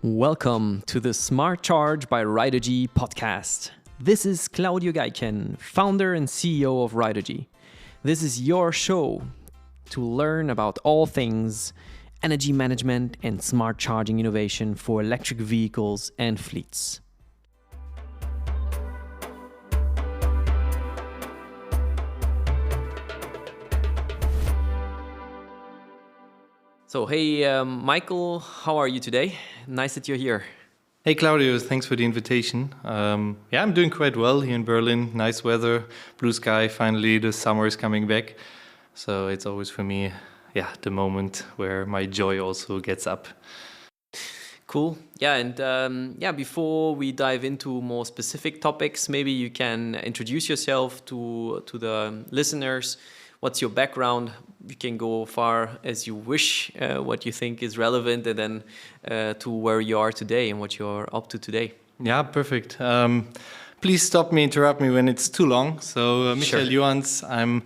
Welcome to the Smart Charge by Ridergy podcast. This is Claudio Geiken, founder and CEO of Ridergy. This is your show to learn about all things energy management and smart charging innovation for electric vehicles and fleets. So, hey, Michael, how are you today? Nice that you're here. Hey, Claudio, thanks for the invitation. I'm doing quite well here in Berlin. Nice weather, blue sky. Finally, the summer is coming back. So it's always for me, the moment where my joy also gets up. Cool. Yeah, and before we dive into more specific topics, maybe you can introduce yourself to the listeners. What's your background? You can go far as you wish, what you think is relevant, and then to where you are today and what you're up to today. Yeah, perfect. Please interrupt me when it's too long. So, Michael Johanns, I'm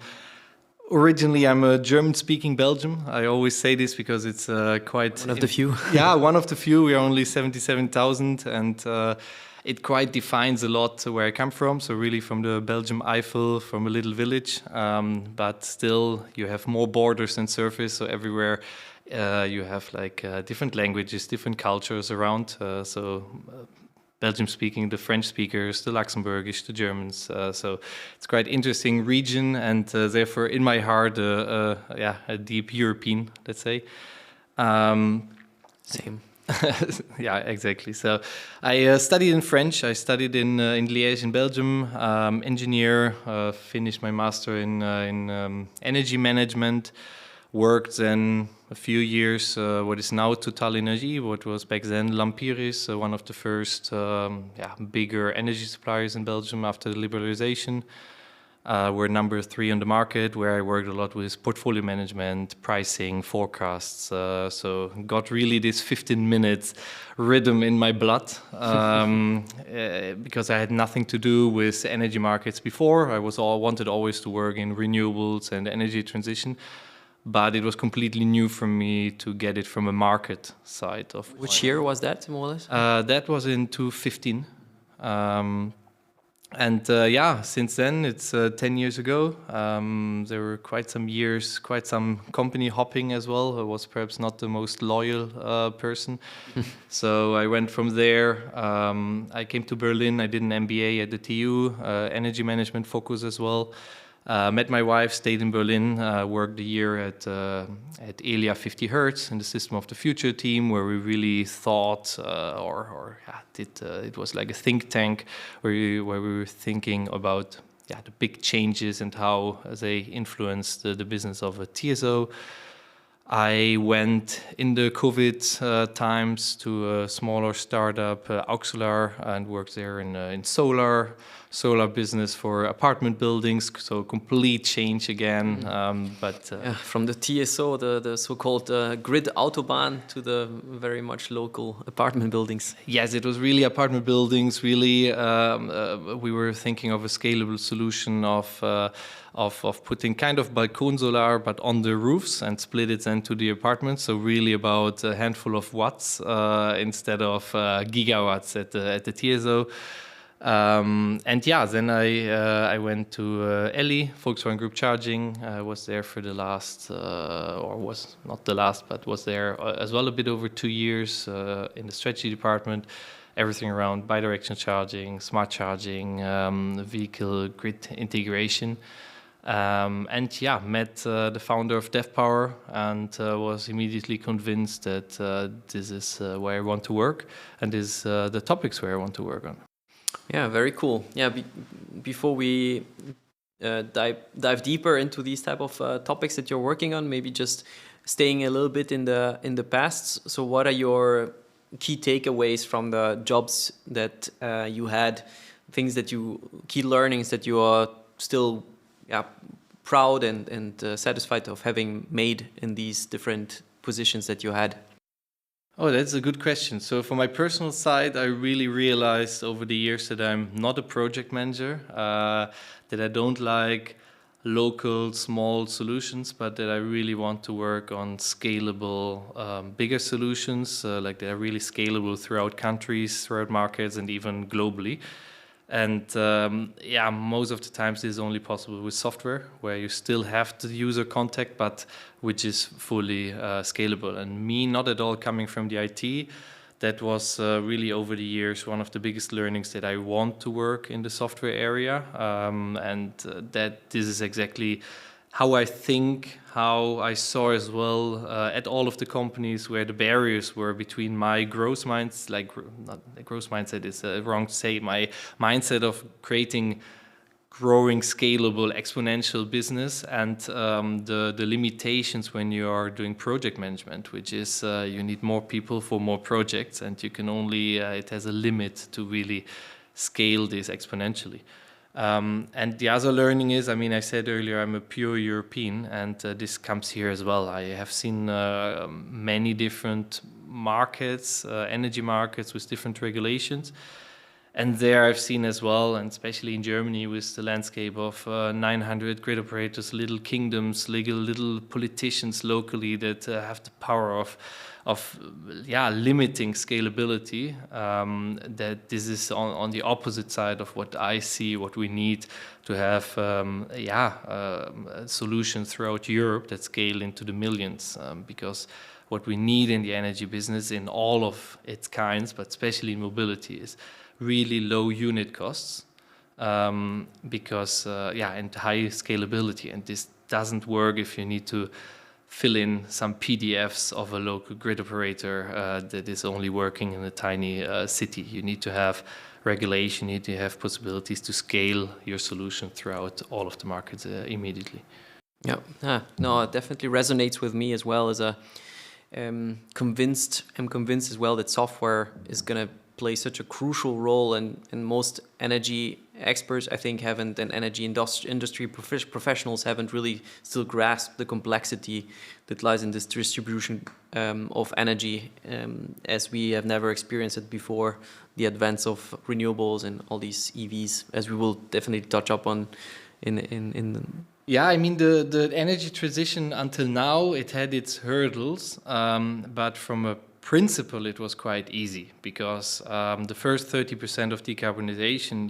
a German-speaking Belgian. I always say this because it's quite... One of the few. Yeah, one of the few. We are only 77,000 and... It quite defines a lot where I come from. So really from the Belgium Eifel, from a little village. But still, you have more borders than surface. So everywhere you have different languages, different cultures around. Belgium speaking, the French speakers, the Luxembourgish, the Germans. So it's quite interesting region, and therefore in my heart, a deep European, let's say. Same. Yeah, exactly. So I studied in French. I studied in Liège in Belgium, engineer, finished my master in energy management, worked then a few years, what is now TotalEnergies, what was back then Lampiris, one of the first bigger energy suppliers in Belgium after the liberalization. We're number 3 on the market, where I worked a lot with portfolio management, pricing, forecasts. So got really this 15 minutes rhythm in my blood because I had nothing to do with energy markets before. I wanted always to work in renewables and energy transition, but it was completely new for me to get it from a market side of. Which year was that, more or less? That was in 2015. Since then, it's 10 years ago. There were quite some years, quite some company hopping as well. I was perhaps not the most loyal person. So I went from there. I came to Berlin. I did an MBA at the TU, energy management focus as well. Met my wife, stayed in Berlin, worked a year at Elia 50 Hertz in the System of the Future team, where we really thought, it was like a think tank where we were thinking about the big changes and how they influenced the business of a TSO. I went in the COVID times to a smaller startup, Auxolar, and worked there in solar business for apartment buildings. So complete change again. From the TSO, the so-called grid autobahn, to the very much local apartment buildings. Yes, it was really apartment buildings. Really, we were thinking of a scalable solution of putting kind of balcon solar, but on the roofs, and split it then to the apartments. So really about a handful of watts instead of gigawatts at the TSO. Then I went to Elli, Volkswagen Group Charging. I was there for the last, or was not the last, but was there as well a bit over 2 years in the strategy department. Everything around bi-directional charging, smart charging, vehicle grid integration. Met the founder of Deftpower and was immediately convinced that this is where I want to work, and is the topics where I want to work on. Yeah, very cool. Yeah, before we dive deeper into these type of topics that you're working on, maybe just staying a little bit in the past. So what are your key takeaways from the jobs that you had, key learnings that you are still proud and satisfied of having made in these different positions that you had? Oh, that's a good question. So for my personal side, I really realized over the years that I'm not a project manager, that I don't like local, small solutions, but that I really want to work on scalable, bigger solutions, like they're really scalable throughout countries, throughout markets, and even globally. And yeah, most of the times this is only possible with software, where you still have the user contact, but which is fully scalable. And me, not at all coming from the IT, that was really over the years one of the biggest learnings, that I want to work in the software area, and that this is exactly how I think, how I saw as well at all of the companies, where the barriers were between my growth minds, like not the growth mindset is wrong to say, my mindset of creating growing, scalable, exponential business, and the limitations when you are doing project management, which is you need more people for more projects, and you can only, it has a limit to really scale this exponentially. And the other learning is, I mean, I said earlier, I'm a pure European, and this comes here as well. I have seen many different markets, energy markets with different regulations. And there I've seen as well, and especially in Germany, with the landscape of 900 grid operators, little kingdoms, little politicians locally that have the power of limiting scalability, that this is on the opposite side of what I see, what we need to have solutions throughout Europe that scale into the millions, because what we need in the energy business in all of its kinds, but especially in mobility, is really low unit costs, because and high scalability. And this doesn't work if you need to fill in some PDFs of a local grid operator that is only working in a tiny city. You need to have regulation, you need to have possibilities to scale your solution throughout all of the markets immediately. Yeah, no, it definitely resonates with me as well. As I'm convinced as well that software is going to play such a crucial role, and most energy experts, I think, haven't, and energy industry professionals haven't really still grasped the complexity that lies in this distribution of energy, as we have never experienced it before, the advance of renewables and all these EVs, as we will definitely touch up on in Yeah, I mean, the energy transition until now, it had its hurdles, but from a principle, it was quite easy, because the first 30% of decarbonization,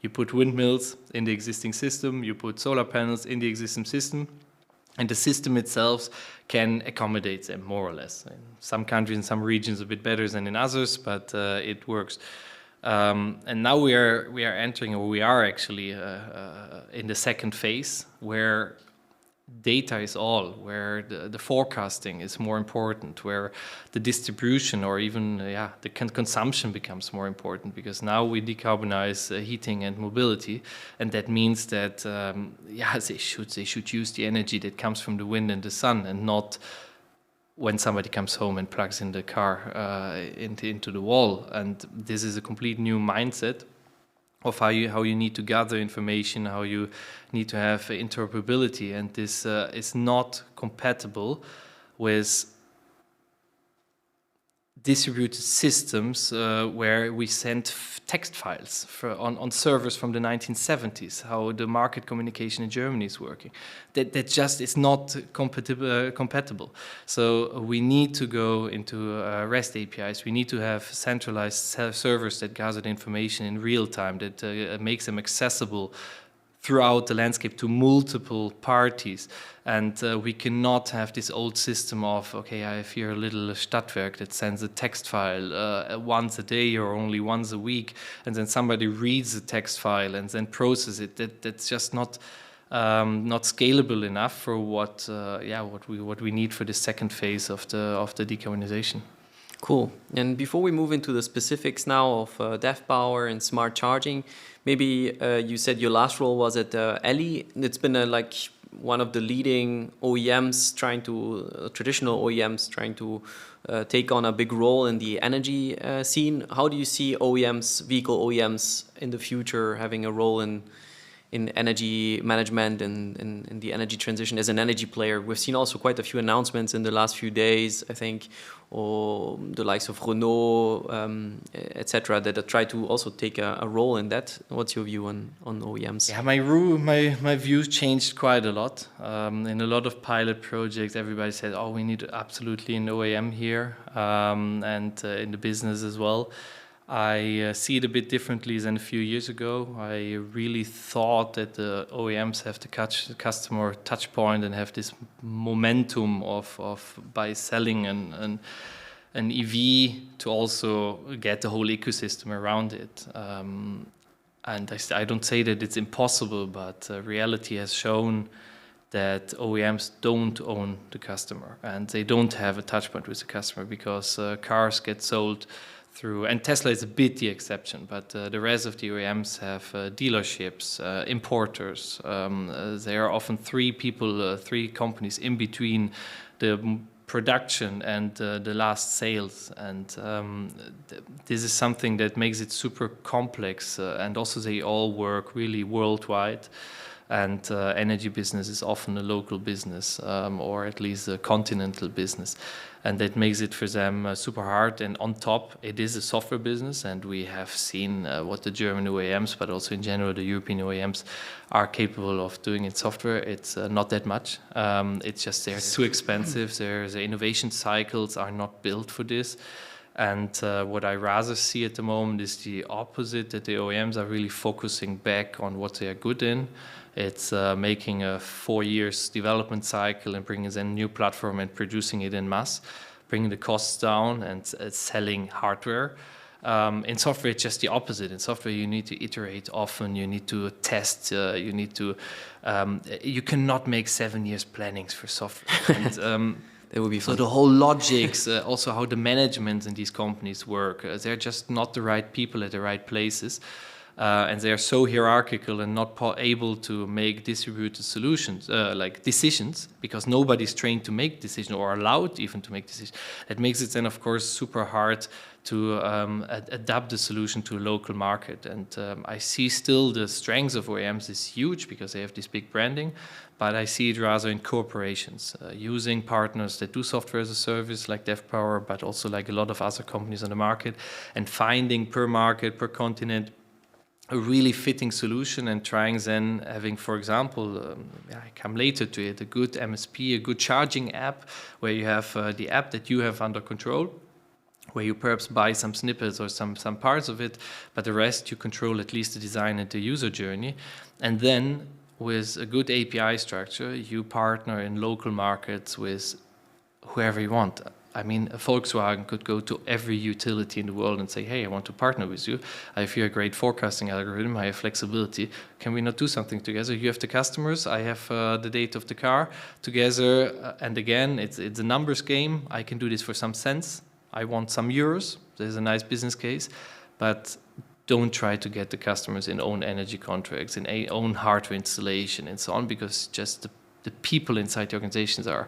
you put windmills in the existing system, you put solar panels in the existing system, and the system itself can accommodate them more or less. In some countries, in some regions, a bit better than in others, but it works. And now we are entering, or we are actually in the second phase, where data is all, where the forecasting is more important, where the distribution, or even the consumption becomes more important, because now we decarbonize heating and mobility, and that means that they should use the energy that comes from the wind and the sun, and not when somebody comes home and plugs in the car into the wall. And this is a complete new mindset of how you need to gather information, how you need to have interoperability, and this is not compatible with distributed systems where we send text files on servers from the 1970s, how the market communication in Germany is working. That just is not compatible. So we need to go into REST APIs. We need to have centralized servers that gather the information in real time, that makes them accessible throughout the landscape to multiple parties. And we cannot have this old system of, okay, I have here a little Stadtwerk that sends a text file once a day or only once a week, and then somebody reads the text file and then processes it. That's just not scalable enough for what we need for the second phase of the decarbonization. Cool. And before we move into the specifics now of Deftpower and smart charging, maybe you said your last role was at Elli. It's been one of the leading OEMs traditional OEMs trying to take on a big role in the energy scene. How do you see vehicle OEMs in the future having a role in in energy management and in the energy transition as an energy player. We've seen also quite a few announcements in the last few days, I think, or the likes of Renault, etc., that try to also take a role in that. What's your view on OEMs? Yeah, my view changed quite a lot. In a lot of pilot projects, everybody said, "Oh, we need absolutely an OEM here," and in the business as well. I see it a bit differently than a few years ago. I really thought that the OEMs have the customer touch point and have this momentum of by selling an EV to also get the whole ecosystem around it. And I don't say that it's impossible, but reality has shown that OEMs don't own the customer and they don't have a touch point with the customer, because cars get sold through, and Tesla is a bit the exception, but the rest of the OEMs have dealerships, importers. There are often three companies in between the production and the last sales, and this is something that makes it super complex, and also they all work really worldwide, and energy business is often a local business, or at least a continental business, and that makes it for them super hard. And on top, it is a software business, and we have seen what the German OEMs, but also in general the European OEMs, are capable of doing in software. It's not that much. It's just they're too expensive. The innovation cycles are not built for this. And what I rather see at the moment is the opposite, that the OEMs are really focusing back on what they are good in. It's making a 4 years development cycle and bringing in a new platform and producing it en masse, bringing the costs down and selling hardware. In software, it's just the opposite. In software, you need to iterate often, you need to test, you cannot make 7 years plannings for software. And, That would be fun. so the whole logics, also how the management in these companies work, they're just not the right people at the right places. And they are so hierarchical and not able to make distributed solutions, like decisions, because nobody's trained to make decisions or allowed even to make decisions. That makes it then, of course, super hard to adapt the solution to a local market. And I see still the strengths of OEMs is huge because they have this big branding, but I see it rather in corporations, using partners that do software as a service like Deftpower, but also like a lot of other companies on the market, and finding per market, per continent, a really fitting solution, and trying then having, for example, I come later to it, a good MSP, a good charging app, where you have the app that you have under control, where you perhaps buy some snippets or some parts of it, but the rest you control, at least the design and the user journey. And then with a good API structure, you partner in local markets with whoever you want. I mean, Volkswagen could go to every utility in the world and say, hey, I want to partner with you. I have here a great forecasting algorithm. I have flexibility. Can we not do something together? You have the customers. I have the data of the car together. And again, it's a numbers game. I can do this for some cents. I want some euros. There's a nice business case. But don't try to get the customers in own energy contracts, in own hardware installation and so on, because just the people inside the organizations are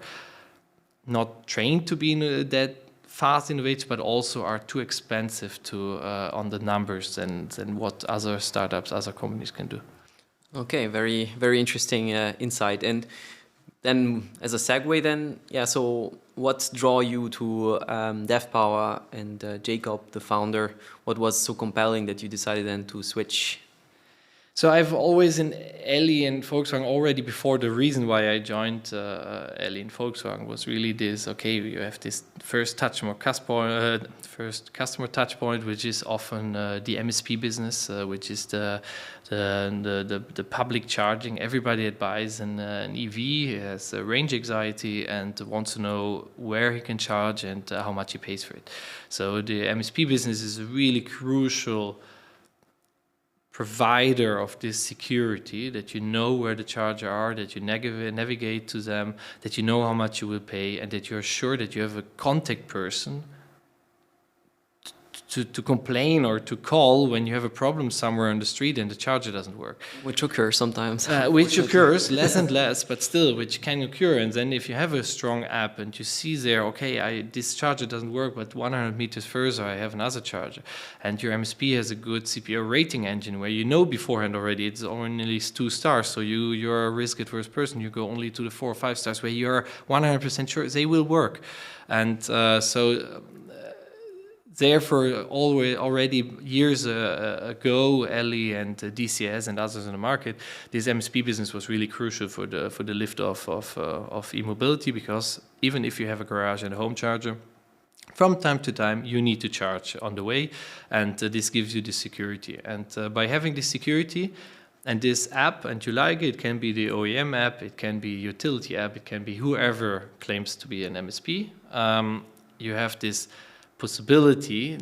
not trained to be that fast innovators, but also are too expensive to on the numbers and what other startups, other companies can do. Okay, very, very interesting insight. And then as a segue then, yeah, so what draw you to Deftpower and Jacob, the founder? What was so compelling that you decided then to switch? So I've always in Elli and Volkswagen, already before the reason why I joined Elli and Volkswagen was really this, okay, you have this first customer touch point, which is often the MSP business, which is the public charging. Everybody that buys an EV has range anxiety and wants to know where he can charge and how much he pays for it. So the MSP business is a really crucial provider of this security, that you know where the charger are, that you navigate to them, that you know how much you will pay, and that you're sure that you have a contact person to complain or to call when you have a problem somewhere on the street and the charger doesn't work. Which occurs sometimes. Which occurs less and less, but still, which can occur. And then if you have a strong app and you see there, okay, this charger doesn't work, but 100 meters further I have another charger. And your MSP has a good CPO rating engine where you know beforehand already it's only 2 stars. So you're a risk-averse person. You go only to the 4 or 5 stars where you're 100% sure they will work. And therefore, already years ago, Ellie and DCS and others in the market, this MSP business was really crucial for the lift of e-mobility, because even if you have a garage and a home charger, from time to time you need to charge on the way, and this gives you the security. And by having this security and this app, and you like it, can be the OEM app, it can be utility app, it can be whoever claims to be an MSP, you have this possibility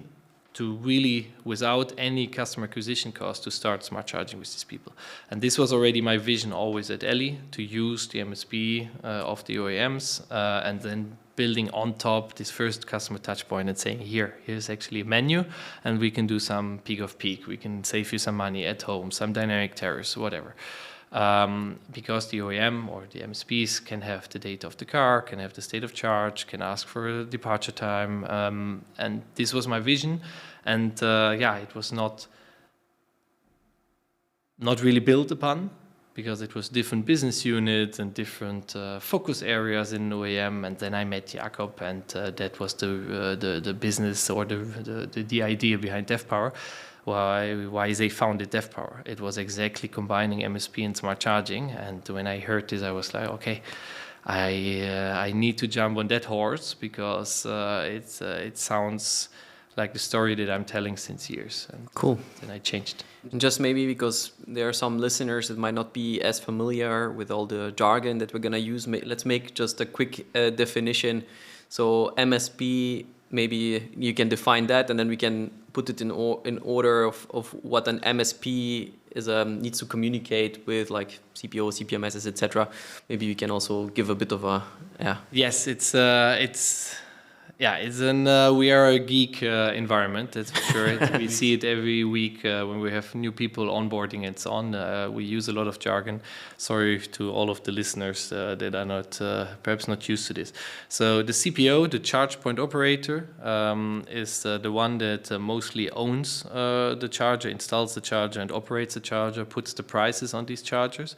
to really, without any customer acquisition cost, to start smart charging with these people. And this was already my vision always at Ellie, to use the MSP of the OEMs, and then building on top this first customer touch point and saying, here's actually a menu, and we can do some peak of peak. We can save you some money at home, some dynamic tariffs, whatever. Because the OEM or the MSPs can have the data of the car, can have the state of charge, can ask for a departure time, and this was my vision. And it was not really built upon, because it was different business units and different focus areas in OEM. And then I met Jakob, and that was the business or the idea behind Deftpower. Why they founded Deftpower. It was exactly combining MSP and smart charging. And when I heard this, I was like, okay, I need to jump on that horse, because it sounds like the story that I'm telling since years. And cool. Then I changed. And just maybe because there are some listeners that might not be as familiar with all the jargon that we're going to use, let's make just a quick definition. So MSP, maybe you can define that, and then we can put it in order of what an MSP is needs to communicate with, like CPO, CPMSs, etc. Maybe you can also give a bit of a Yes, we are a geek environment, that's for sure. We see it every week when we have new people onboarding and so on. We use a lot of jargon. Sorry to all of the listeners that are not perhaps not used to this. So the CPO, the charge point operator, is the one that mostly owns the charger, installs the charger and operates the charger, puts the prices on these chargers.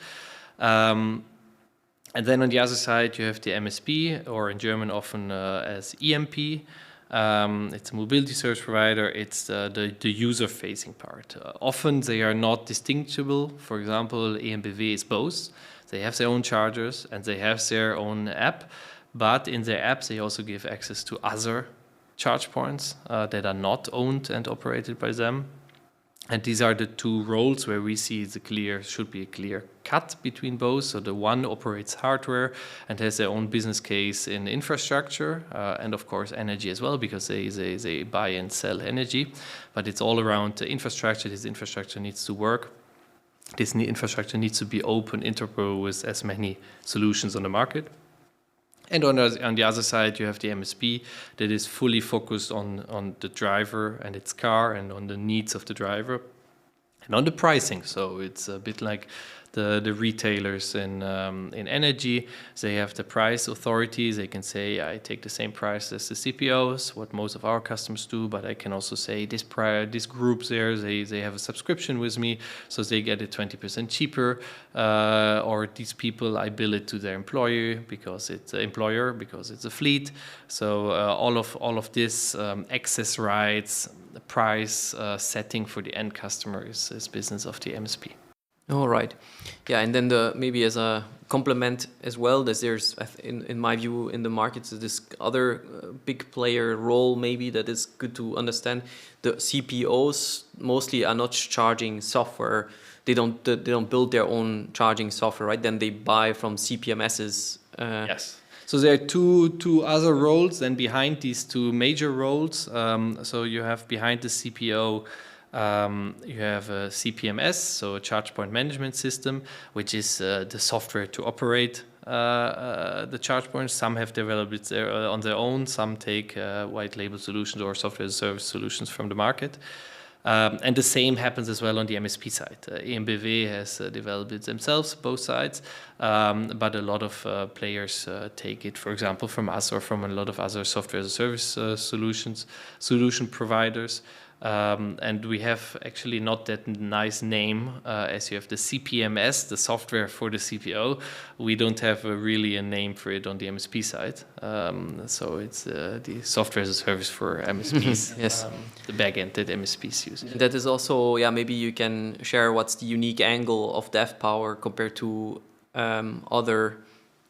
And then on the other side, you have the MSP, or in German often as EMP. It's a mobility service provider. It's the user-facing part. Often they are not distinguishable. For example, EMBW is both. They have their own chargers and they have their own app. But in their apps, they also give access to other charge points that are not owned and operated by them. And these are the two roles where we see should be a clear cut between both. So the one operates hardware and has their own business case in infrastructure, and of course energy as well, because they buy and sell energy. But it's all around the infrastructure. This infrastructure needs to work. This infrastructure needs to be open, interoperable with as many solutions on the market. And on the other side, you have the MSP that is fully focused on the driver and its car and on the needs of the driver and on the pricing. So it's a bit like the retailers in energy. They have the price authorities. They can say, I take the same price as the CPOs, what most of our customers do, but I can also say this group there, they have a subscription with me, so they get it 20% cheaper. Or these people, I bill it to their employer because it's a fleet. So all of this access rights, the price setting for the end customer is business of the MSP. All right. Yeah, and then maybe as a complement as well, there's in my view in the markets this other big player role maybe that is good to understand. The CPOs mostly are not charging software. They don't build their own charging software, right? Then they buy from CPMSs. Yes. So there are two other roles, and behind these two major roles, so you have behind the CPO. You have a CPMS, so a charge point management system, which is the software to operate the charge points. Some have developed it on their own. Some take white label solutions or software as a service solutions from the market. And the same happens as well on the MSP side. EMBW has developed it themselves, both sides, but a lot of players take it, for example, from us or from a lot of other software as a service solution providers. And we have actually not that nice name as you have the CPMS, the software for the CPO. We don't have really a name for it on the MSP side. So it's the software as a service for MSPs, yes. The backend that MSPs use. That is also, maybe you can share what's the unique angle of Deftpower compared to other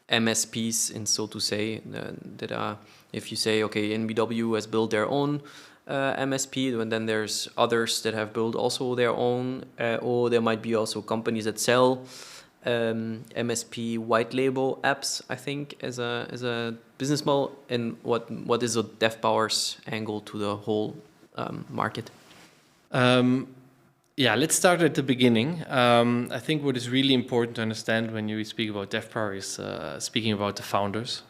MSPs, and so to say, that are, if you say, okay, NBW has built their own MSP, and then there's others that have built also their own, or there might be also companies that sell MSP white label apps, I think, as a business model. And what is Deftpower's angle to the whole market? Let's start at the beginning. I think what is really important to understand when you speak about Deftpower is speaking about the founders,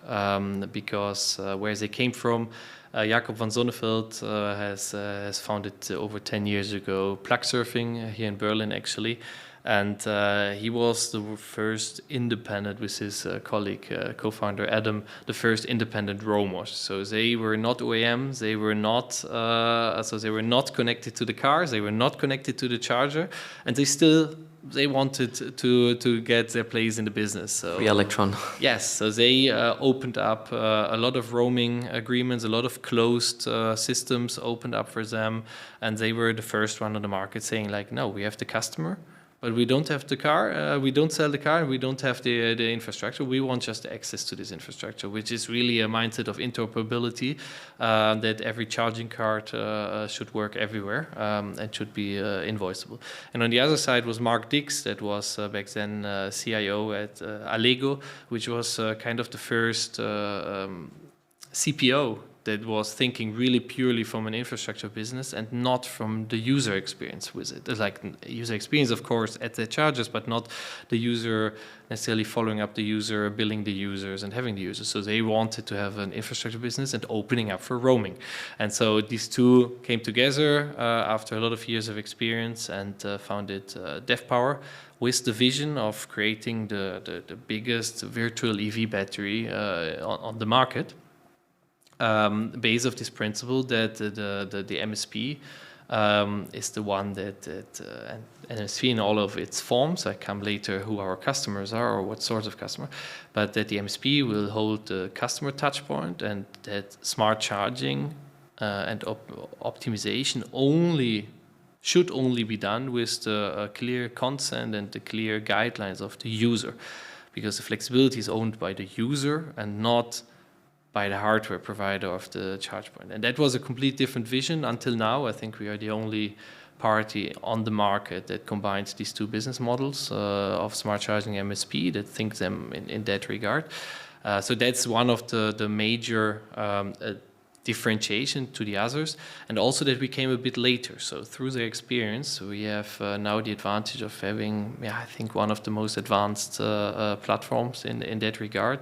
because where they came from. Jacob van Zonneveld has founded over 10 years ago Plug Surfing here in Berlin, actually. And he was the first independent, with his colleague, co-founder Adam, the first independent roamers. So they were not OEMs, they were not connected to the cars, they were not connected to the charger, and they wanted to get their place in the business. So, free electron. Yes, so they opened up a lot of roaming agreements, a lot of closed systems opened up for them, and they were the first one on the market saying like, no, we have the customer, but we don't have the car, we don't sell the car, and we don't have the infrastructure. We want just access to this infrastructure, which is really a mindset of interoperability, that every charging card should work everywhere and should be invoiceable. And on the other side was Mark Dix, that was back then CIO at Allego, which was kind of the first CPO that was thinking really purely from an infrastructure business and not from the user experience with it. Like user experience, of course, at the chargers, but not the user necessarily following up the user, billing the users, and having the users. So they wanted to have an infrastructure business and opening up for roaming. And so these two came together after a lot of years of experience and founded Deftpower, with the vision of creating the biggest virtual EV battery on the market. Based of this principle that the MSP is the one that and MSP in all of its forms. I come later who our customers are or what sort of customer, but that the MSP will hold the customer touch point, and that smart charging and optimization should only be done with the clear consent and the clear guidelines of the user, because the flexibility is owned by the user and not by the hardware provider of the charge point. And that was a complete different vision until now. I think we are the only party on the market that combines these two business models of smart charging MSP, that think them in that regard. So that's one of the major differentiation to the others, and also that we came a bit later. So through their experience, we have now the advantage of having, I think, one of the most advanced platforms in that regard.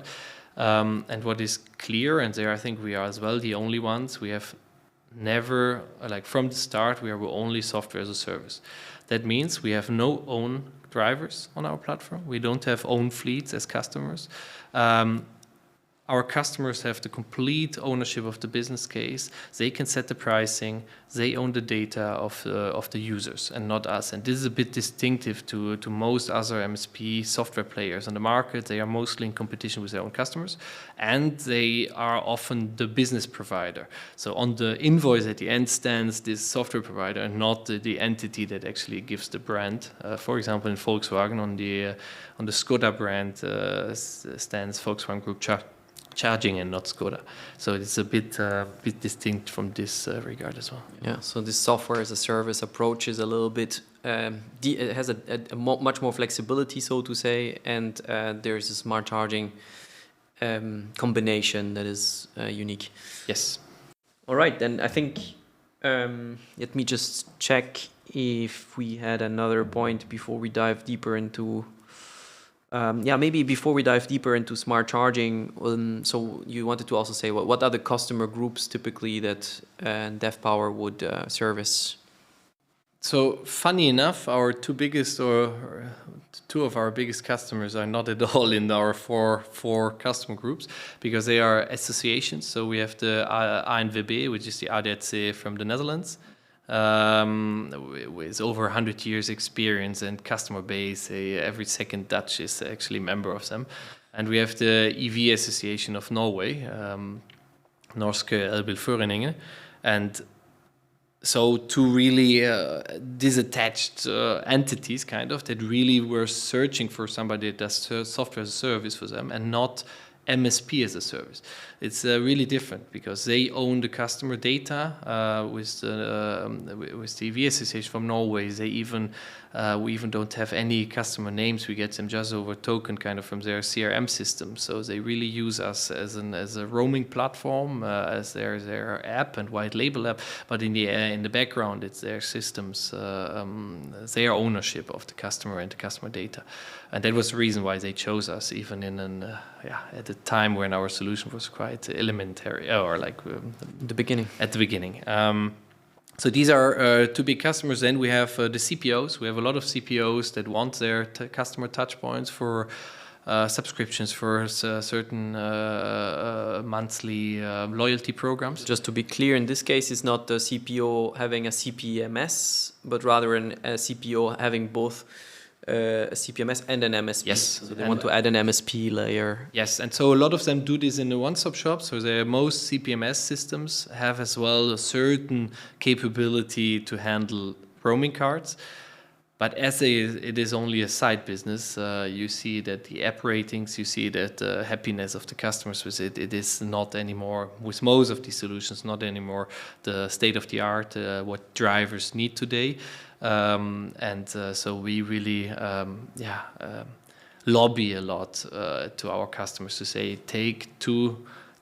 And what is clear, and there I think we are as well the only ones, we have never, like from the start, we are only software as a service. That means we have no own drivers on our platform. We don't have own fleets as customers. Our customers have the complete ownership of the business case. They can set the pricing. They own the data of the users and not us. And this is a bit distinctive to most other MSP software players on the market. They are mostly in competition with their own customers, and they are often the business provider. So on the invoice at the end stands this software provider and not the entity that actually gives the brand. For example, in Volkswagen, on the Skoda brand stands Volkswagen Group Charging and not Skoda. So it's a bit distinct from this regard as well. Yeah, so this software as a service approach is a little bit, it has much more flexibility, so to say, and there's a smart charging combination that is unique. Yes. All right, then I think, let me just check if we had another point before we dive deeper into Yeah, maybe before we dive deeper into smart charging, so you wanted to also say what are the customer groups typically that Deftpower would service? So funny enough, our two of our biggest customers are not at all in our four customer groups, because they are associations. So we have the ANWB, which is the ADAC from the Netherlands, with over 100 years experience and customer base. Every second Dutch is actually a member of them. And we have the EV Association of Norway, Norske Elbilforeningen. And so two really disattached entities, kind of, that really were searching for somebody that does software as a service for them, and not MSP as a service. It's really different, because they own the customer data with the EV Association from Norway. We even don't have any customer names. We get them just over token, kind of, from their CRM system. So they really use us as a roaming platform, as their app and white label app. But in the background, it's their systems, their ownership of the customer and the customer data. And that was the reason why they chose us, even at a time when our solution was quite elementary, or like The beginning. At the beginning. So these are two big customers. Then we have the CPOs. We have a lot of CPOs that want their customer touch points for subscriptions for certain monthly loyalty programs. Just to be clear, in this case, it's not the CPO having a CPMS, but rather a CPO having both a CPMS and an MSP. Yes. So they want to add an MSP layer. Yes, and so a lot of them do this in a one-stop shop. So most CPMS systems have as well a certain capability to handle roaming cards. But as it is only a side business, you see that the app ratings, you see that the happiness of the customers with it is not anymore, with most of these solutions, not anymore the state of the art, what drivers need today. So we really lobby a lot to our customers to say, take two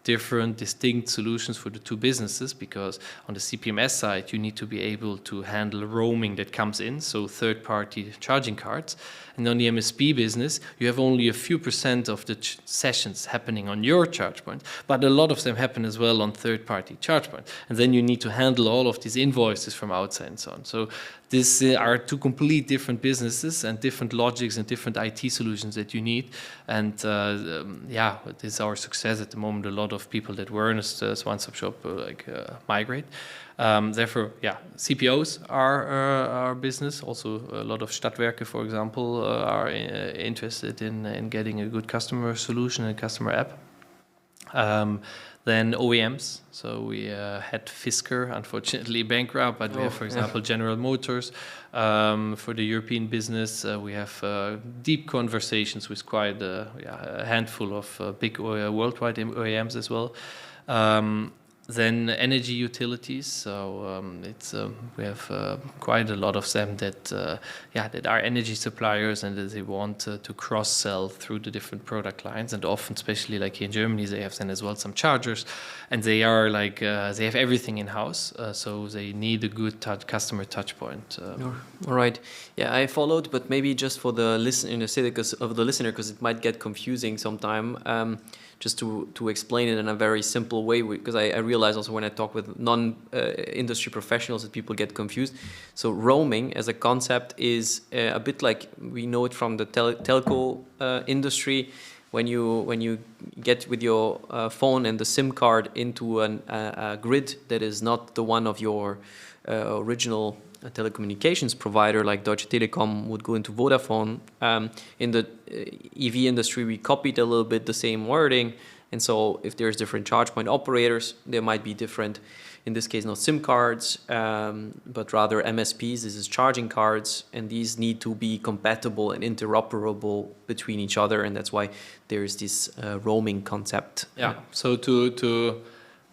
different distinct solutions for the two businesses, because on the CPMS side you need to be able to handle roaming that comes in, so third-party charging cards, and on the MSP business you have only a few % of the sessions happening on your charge point, but a lot of them happen as well on third-party charge point, and then you need to handle all of these invoices from outside and so on. So these are two complete different businesses and different logics and different IT solutions that you need. And it is our success at the moment. A lot of people that were in a one-stop shop migrate. Therefore, CPOs are our business. Also, a lot of Stadtwerke, for example, are interested in getting a good customer solution and customer app. Then OEMs, so we had Fisker, unfortunately bankrupt, but we have, for example, General Motors. For the European business, we have deep conversations with quite a handful of big worldwide OEMs as well. Then energy utilities, so we have quite a lot of them that are energy suppliers, and that they want to cross-sell through the different product lines. And often, especially like here in Germany, they have then as well some chargers, and they are they have everything in house, so they need a good customer touch point. All right, yeah, I followed, but maybe just for the listener, because it might get confusing sometime. Just to explain it in a very simple way, because I realize also when I talk with non-industry professionals that people get confused. So roaming as a concept is a bit like we know it from the telco industry. When you get with your phone and the SIM card into a grid that is not the one of your original telecommunications provider, like Deutsche Telekom would go into Vodafone. In the EV industry, we copied a little bit the same wording, and so if there's different charge point operators, there might be different, in this case not SIM cards, but rather MSPs. This is charging cards, and these need to be compatible and interoperable between each other, and that's why there's this roaming concept. Yeah, so to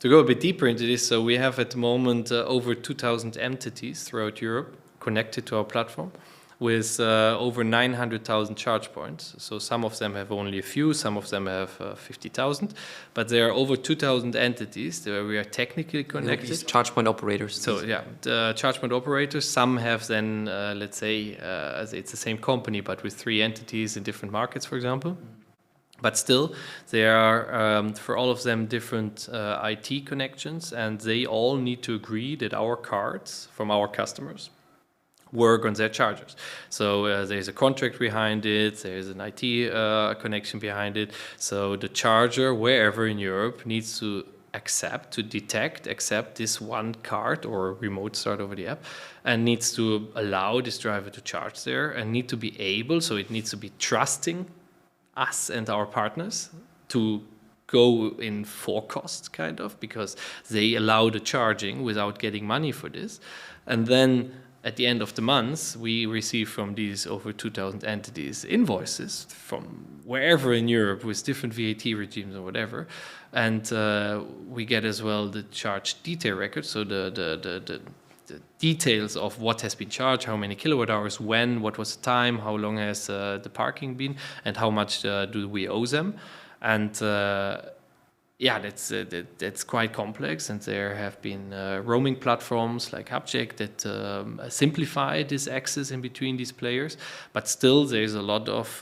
go a bit deeper into this, so we have at the moment over 2,000 entities throughout Europe connected to our platform. with over 900,000 charge points. So some of them have only a few, some of them have 50,000, but there are over 2,000 entities where we are technically connected. These charge point operators. So yeah, the charge point operators, some have then, let's say, it's the same company, but with 3 entities in different markets, for example. But still, there are, for all of them, different IT connections, and they all need to agree that our cards from our customers work on their chargers. So there's a contract behind it, there's an IT connection behind it. So the charger, wherever in Europe, needs to accept this one card or remote start over the app, and needs to allow this driver to charge there, and need to be able, so it needs to be trusting us and our partners to go in for cost, kind of, because they allow the charging without getting money for this. And then at the end of the month, we receive from these over 2,000 entities invoices from wherever in Europe with different VAT regimes or whatever. And we get as well the charge detail record, so the details of what has been charged, how many kilowatt hours, when, what was the time, how long has the parking been, and how much do we owe them. And yeah, that's quite complex, and there have been roaming platforms like Hubcheck that simplify this access in between these players, but still there's a lot of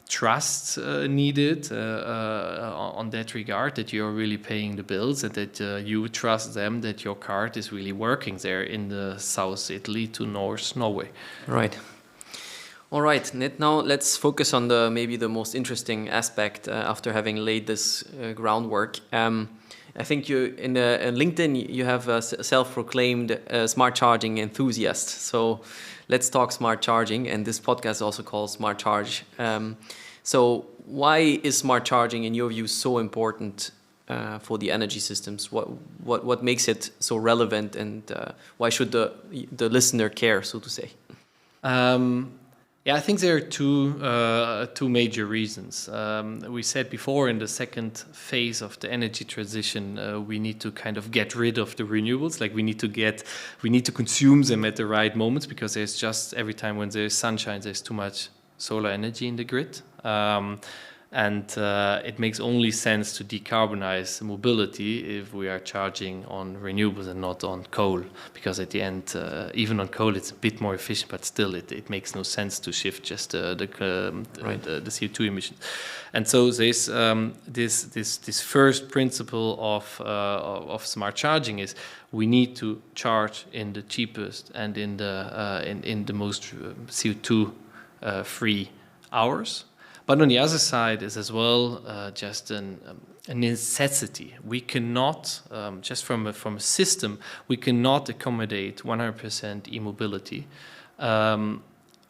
trust needed on that regard, that you're really paying the bills and that you trust them that your card is really working there in the South Italy to North Norway. Right. All right, now let's focus on maybe the most interesting aspect after having laid this groundwork. I think you in LinkedIn you have a self-proclaimed smart charging enthusiast. So let's talk smart charging, and this podcast is also called Smart Charge. So why is smart charging, in your view, so important for the energy systems? What makes it so relevant, and why should the listener care, so to say? Yeah, I think there are two major reasons. We said before, in the second phase of the energy transition, we need to kind of get rid of the renewables. Like we need to consume them at the right moments, because there's just, every time when there's sunshine, there's too much solar energy in the grid. And it makes only sense to decarbonize mobility if we are charging on renewables and not on coal, because at the end, even on coal, it's a bit more efficient, but still it makes no sense to shift just the CO2 emissions. And so there's this first principle of smart charging is we need to charge in the cheapest and in the most CO2 free hours. But on the other side is as well just a necessity. We cannot, just from a system, we cannot accommodate 100% e-mobility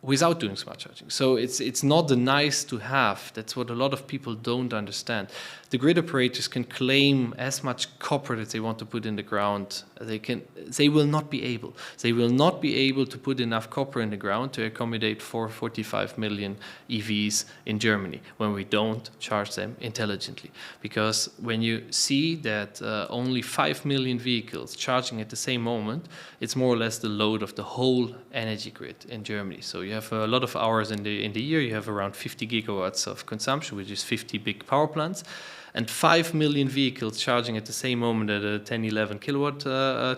without doing smart charging. So it's not the nice to have. That's what a lot of people don't understand. The grid operators can claim as much copper that they want to put in the ground. They will not be able. They will not be able to put enough copper in the ground to accommodate 45 million EVs in Germany when we don't charge them intelligently. Because when you see that only 5 million vehicles charging at the same moment, it's more or less the load of the whole energy grid in Germany. So you have a lot of hours in the year. You have around 50 gigawatts of consumption, which is 50 big power plants. And 5 million vehicles charging at the same moment at a 10, 11 kilowatt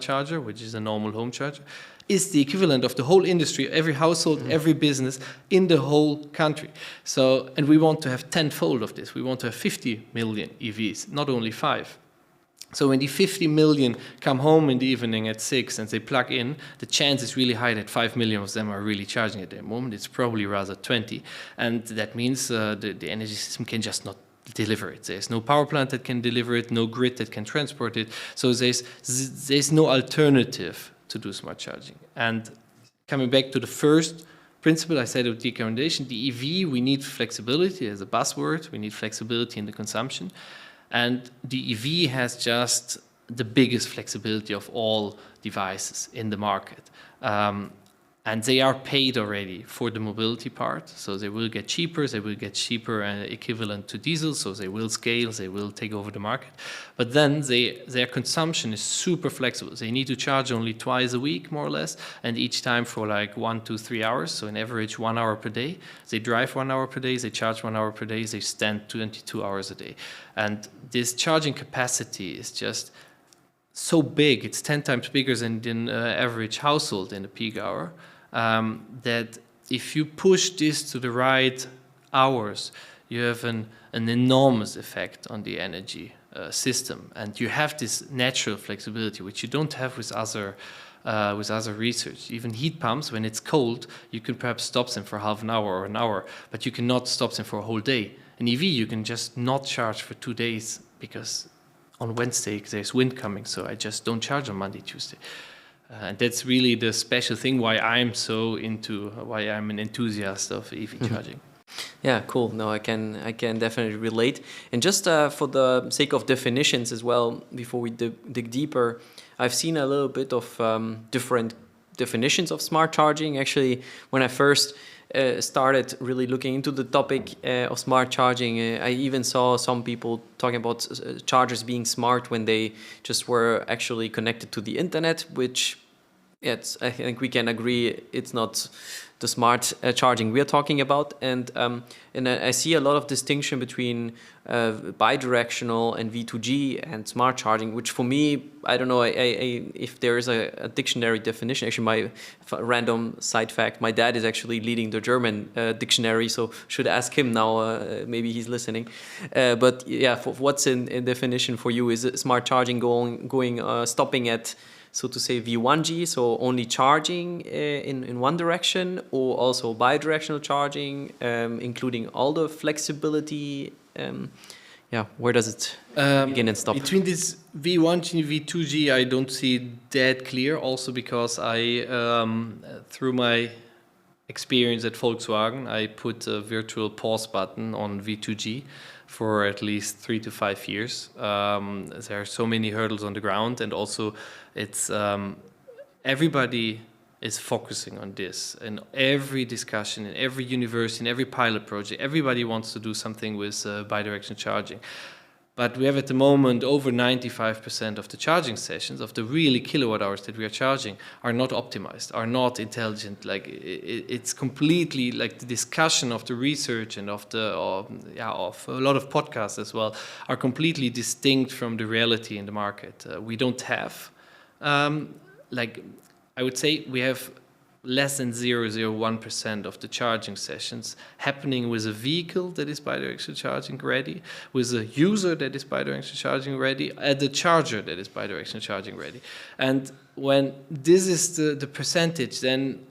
charger, which is a normal home charger, is the equivalent of the whole industry, every household, every business in the whole country. So, and we want to have tenfold of this. We want to have 50 million EVs, not only 5. So when the 50 million come home in the evening at 6 and they plug in, the chance is really high that 5 million of them are really charging at that moment. It's probably rather 20. And that means the energy system can just not deliver it. There's no power plant that can deliver it, no grid that can transport it. So there's no alternative to do smart charging. And coming back to the first principle I said of decarbonization, the EV, we need flexibility as a buzzword. We need flexibility in the consumption. And the EV has just the biggest flexibility of all devices in the market. And they are paid already for the mobility part, so they will get cheaper. They will get cheaper equivalent to diesel, so they will scale. They will take over the market. But then their consumption is super flexible. They need to charge only twice a week, more or less, and each time for like 1 to 3 hours. So in average 1 hour per day. They drive 1 hour per day. They charge 1 hour per day. They stand 22 hours a day, and this charging capacity is just so big. It's 10 times bigger than an average household in the peak hour. That if you push this to the right hours, you have an enormous effect on the energy system, and you have this natural flexibility which you don't have with other research. Even heat pumps, when it's cold, you can perhaps stop them for half an hour or an hour, but you cannot stop them for a whole day. An EV, you can just not charge for 2 days because on Wednesday there's wind coming, so I just don't charge on Monday, Tuesday. And that's really the special thing why I'm an enthusiast of EV charging. Yeah, cool. No, I can definitely relate. And just for the sake of definitions as well, before we dig deeper, I've seen a little bit of different definitions of smart charging. Actually, when I first started really looking into the topic of smart charging, I even saw some people talking about chargers being smart when they just were actually connected to the internet, which I think we can agree it's not the smart charging we're talking about. And I see a lot of distinction between bi-directional and V2G and smart charging, which for me, I don't know if there is a dictionary definition. Actually, my random side fact, my dad is actually leading the German dictionary, so should ask him now, maybe he's listening. But yeah, what's in definition for you? Is it smart charging stopping at, so to say, V1G, so only charging in one direction, or also bi-directional charging, including all the flexibility? Where does it begin and stop? Between this V1G and V2G, I don't see that clear, also because I, through my experience at Volkswagen, I put a virtual pause button on V2G for at least 3 to 5 years. There are so many hurdles on the ground, and also it's everybody is focusing on this. In every discussion, in every university, in every pilot project, everybody wants to do something with bidirectional charging. But we have at the moment over 95% of the charging sessions, of the really kilowatt hours that we are charging, are not optimized, are not intelligent. Like it's completely like the discussion of the research and of a lot of podcasts as well are completely distinct from the reality in the market. We don't have, I would say we have less than 0.01% of the charging sessions happening with a vehicle that is bidirectional charging ready, with a user that is bidirectional charging ready, and a charger that is bidirectional charging ready. And when this is the percentage, then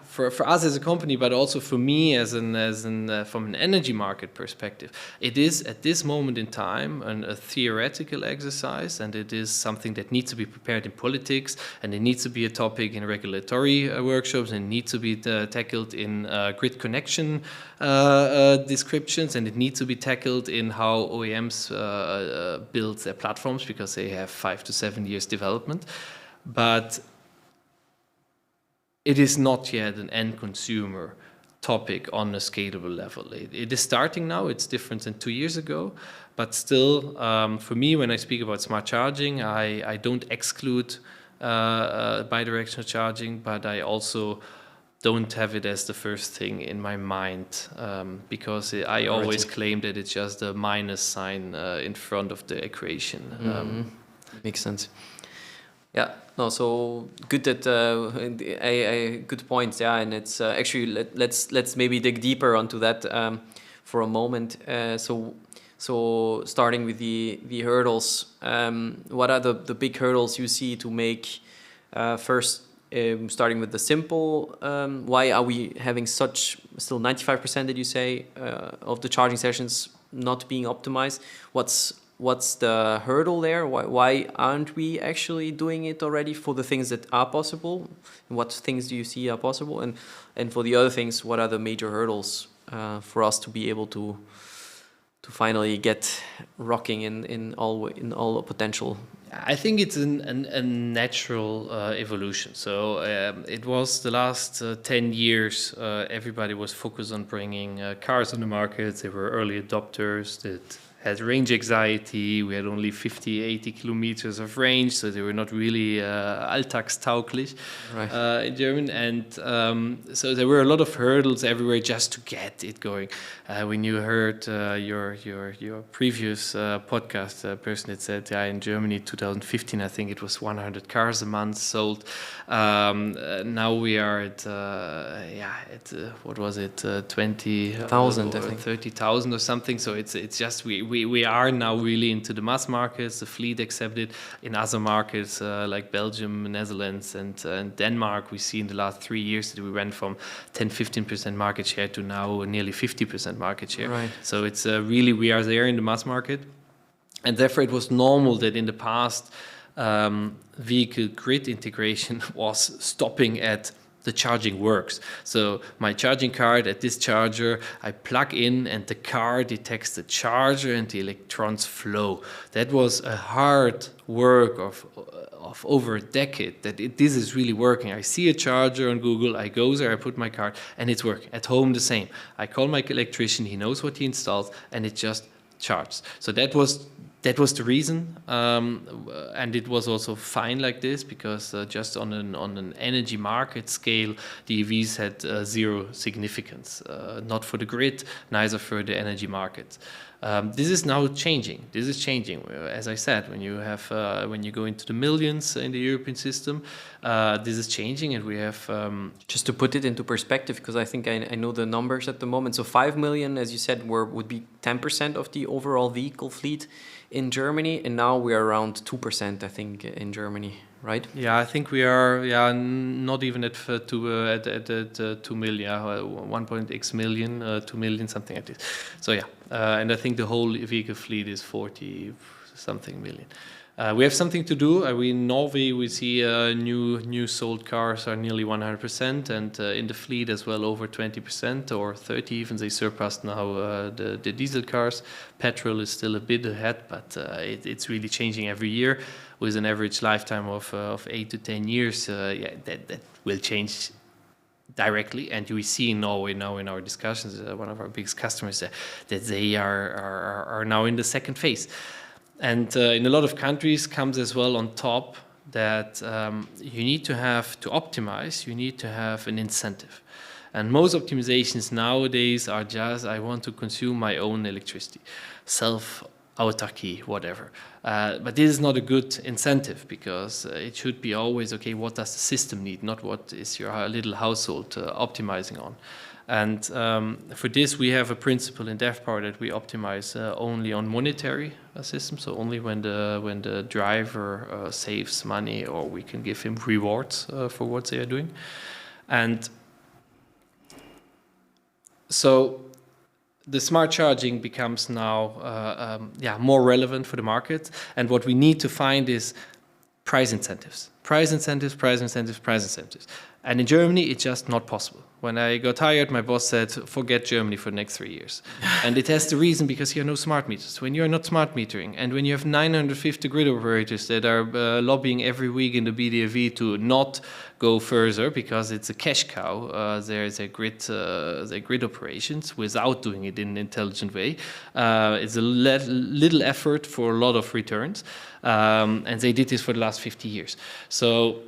for us as a company, but also for me from an energy market perspective, it is at this moment in time a theoretical exercise, and it is something that needs to be prepared in politics, and it needs to be a topic in regulatory workshops, and it needs to be tackled in grid connection descriptions, and it needs to be tackled in how OEMs build their platforms, because they have 5 to 7 years development. But it is not yet an end consumer topic on a scalable level. It is starting now. It's different than 2 years ago, but still, for me, when I speak about smart charging, I don't exclude bidirectional charging, but I also don't have it as the first thing in my mind, because I always claim that it's just a minus sign in front of the equation. Makes sense. Yeah, no, so good that good points. Yeah, and it's actually let's maybe dig deeper onto that for a moment. So starting with the hurdles, what are the big hurdles you see to make? First, starting with the simple, why are we having such still 95%? Did you say of the charging sessions not being optimized? What's the hurdle there? Why aren't we actually doing it already for the things that are possible? And what things do you see are possible? And for the other things, what are the major hurdles for us to be able to finally get rocking in all potential? I think it's a natural evolution. So it was the last 10 years, everybody was focused on bringing cars on the market. They were early adopters that had range anxiety. We had only 50, 80 kilometers of range, so they were not really alltagstauglich in German. And so there were a lot of hurdles everywhere just to get it going. When you heard your previous podcast person, it said, in Germany, 2015, I think it was 100 cars a month sold. Now we are at what was it, 20,000, I think, 30,000 or something. So it's just we are now really into the mass markets. The fleet accepted. In other markets like Belgium, Netherlands, and Denmark, we see in the last 3 years that we went from 10-15% market share to now nearly 50% market share. Right. So it's really, we are there in the mass market, and therefore it was normal that in the past vehicle grid integration was stopping at the charging works. So my charging card at this charger, I plug in and the car detects the charger and the electrons flow. That was a hard work of over a decade that this is really working. I see a charger on Google, I go there, I put my card, and it's working. At home, the same. I call my electrician, he knows what he installs, and it just charges. So that was the reason, and it was also fine like this, because just on an energy market scale, the EVs had zero significance, not for the grid, neither for the energy market. This is now changing. This is changing. As I said, when you go into the millions in the European system, this is changing, and we have. Just to put it into perspective, because I think I know the numbers at the moment. So 5 million, as you said, would be 10% of the overall vehicle fleet in Germany, and now we are around 2%, I think, in Germany, right? Yeah, I think we are. Yeah, not even at 2 million, 1.x million, 2 million, something like this. So yeah, and I think the whole vehicle fleet is 40 something million. We have something to do. In Norway, we see new sold cars are nearly 100%, and in the fleet as well over 20% or 30 even. They surpassed now the diesel cars. Petrol is still a bit ahead, but it's really changing every year with an average lifetime of 8 to 10 years. That will change directly, and we see in Norway now in our discussions, one of our biggest customers, that they are now in the second phase. And in a lot of countries comes as well on top that you need to have to optimize, you need to have an incentive. And most optimizations nowadays are just, I want to consume my own electricity, self-autarky, whatever. But this is not a good incentive, because it should be always, okay, what does the system need, not what is your little household optimizing on. And for this, we have a principle in Deftpower that we optimize only on monetary systems, so only when the driver saves money, or we can give him rewards for what they are doing. And so the smart charging becomes now more relevant for the market, and what we need to find is price incentives. Price incentives. And in Germany, it's just not possible. When I got hired, my boss said, forget Germany for the next 3 years. And it has the reason because here are no smart meters. When you're not smart metering, and when you have 950 grid operators that are lobbying every week in the BDAV to not go further because it's a cash cow, there's a grid operations without doing it in an intelligent way. It's a little effort for a lot of returns. And they did this for the last 50 years. So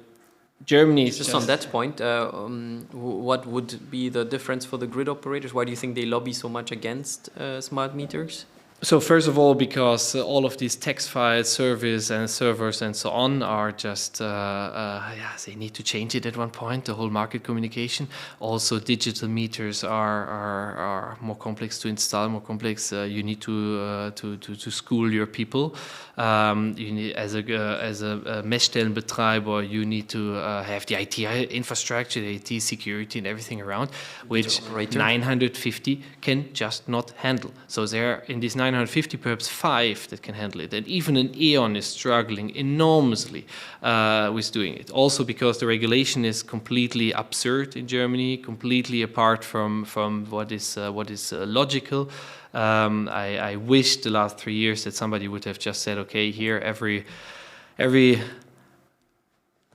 Germany is just on that point, what would be the difference for the grid operators? Why do you think they lobby so much against smart meters? So first of all, because all of these text files, service and servers and so on are just, they need to change it at one point, the whole market communication. Also, digital meters are more complex to install, more complex. You need to school your people. You need, as a Messstellenbetreiber, you need to have the IT infrastructure, the IT security and everything around, which 950 can just not handle. So there, in these 950, perhaps 5 that can handle it. And even an E.ON is struggling enormously with doing it. Also because the regulation is completely absurd in Germany, completely apart from what is logical. I wish the last 3 years that somebody would have just said, okay, here every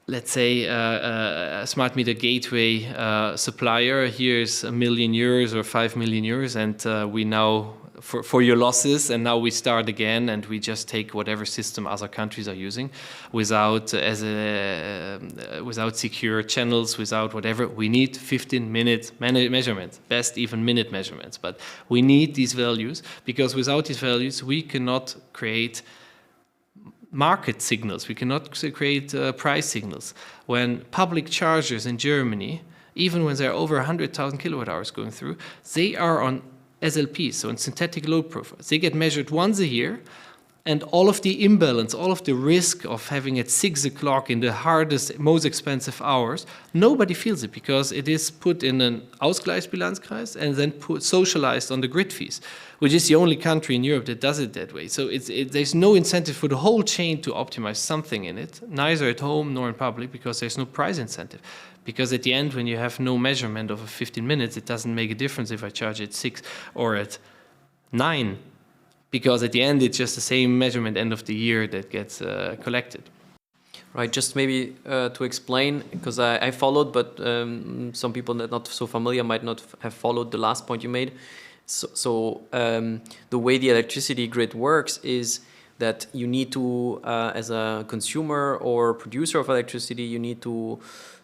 let's say a smart meter gateway supplier, here's €1 million or €5 million, and we now for your losses, and now we start again, and we just take whatever system other countries are using, without without secure channels, without whatever. We need 15-minute measurements, best even minute measurements, but we need these values, because without these values we cannot create market signals. We cannot create price signals. When public chargers in Germany, even when there are over 100,000 kilowatt hours going through, they are on SLPs, so on synthetic load profiles. They get measured once a year, and all of the imbalance, all of the risk of having at 6 o'clock in the hardest, most expensive hours, nobody feels it, because it is put in an Ausgleichsbilanzkreis and then socialized on the grid fees, which is the only country in Europe that does it that way. So there's no incentive for the whole chain to optimize something in it, neither at home nor in public, because there's no price incentive. Because at the end, when you have no measurement over 15 minutes, it doesn't make a difference if I charge at 6 or at 9. Because at the end, it's just the same measurement end of the year that gets collected. Right, just maybe to explain, because I followed, but some people that are not so familiar might not have followed the last point you made. So the way the electricity grid works is that you need to, as a consumer or producer of electricity, you need to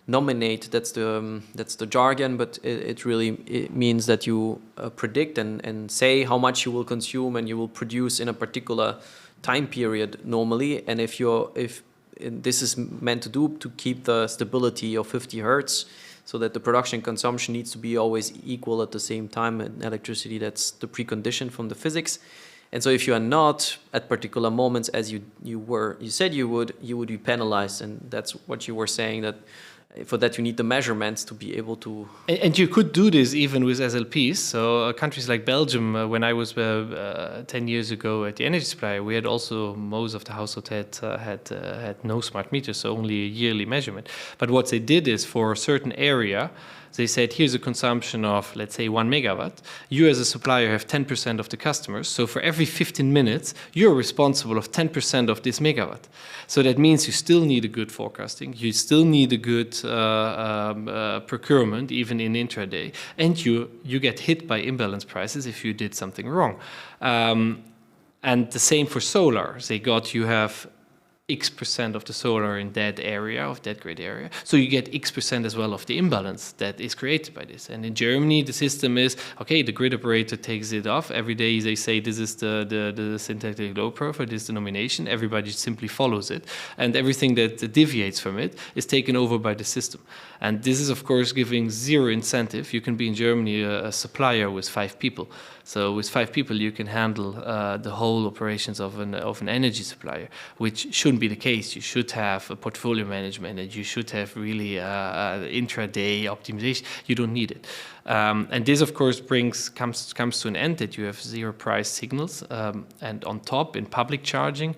nominate, that's the jargon, but it really means that you predict and say how much you will consume and you will produce in a particular time period normally. And if this is meant to keep the stability of 50 hertz, so that the production and consumption needs to be always equal at the same time in electricity. That's the precondition from the physics. And so if you are not at particular moments as you said you would be penalized, and that's what you were saying, that for that you need the measurements to be able to... And you could do this even with SLPs. So countries like Belgium, when I was 10 years ago at the energy supplier, we had also, most of the households had no smart meters, so only a yearly measurement. But what they did is, for a certain area, they said, here's a consumption of, let's say, 1 megawatt. You as a supplier have 10% of the customers. So for every 15 minutes, you're responsible of 10% of this megawatt. So that means you still need a good forecasting. You still need a good procurement, even in intraday. And you get hit by imbalance prices if you did something wrong. And the same for solar. You have X% of the solar in that area, of that grid area. So you get X% as well of the imbalance that is created by this. And in Germany, the system is, okay, the grid operator takes it off. Every day they say, this is the synthetic load profile, this is the nomination. Everybody simply follows it. And everything that deviates from it is taken over by the system. And this is, of course, giving zero incentive. You can be in Germany a supplier with 5 people. So with 5 people, you can handle the whole operations of an energy supplier, which shouldn't be the case. You should have a portfolio management, and you should have really intraday optimization. You don't need it. And this, of course, comes to an end that you have zero price signals. And on top, in public charging,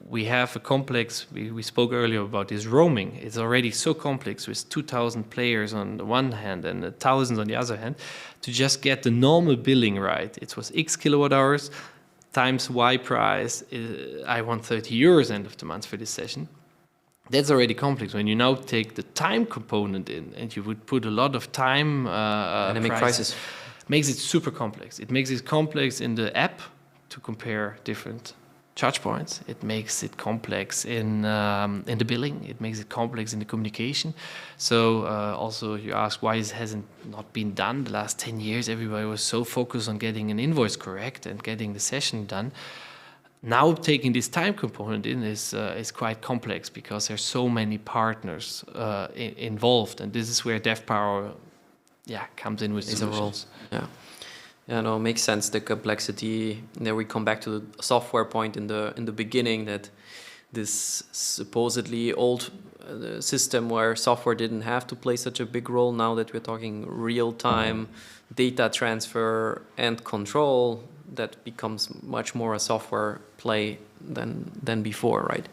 we have a complex, we spoke earlier about this roaming. It's already so complex with 2,000 players on the one hand and thousands on the other hand, to just get the normal billing right. It was X kilowatt hours times Y price. I want 30 euros end of the month for this session. That's already complex. When you now take the time component in, and you would put a lot of time dynamic prices, makes it super complex. It makes it complex in the app to compare different charge points. It makes it complex in the billing. It makes it complex in the communication. So also you ask why it hasn't not been done the last 10 years. Everybody was so focused on getting an invoice correct and getting the session done. Now taking this time component in is quite complex, because there's so many partners involved, and this is where Deftpower comes in with solutions. Yeah, no, it makes sense, the complexity. There we come back to the software point in the beginning, that this supposedly old system where software didn't have to play such a big role, now that we're talking real-time data transfer and control, that becomes much more a software play than before, right?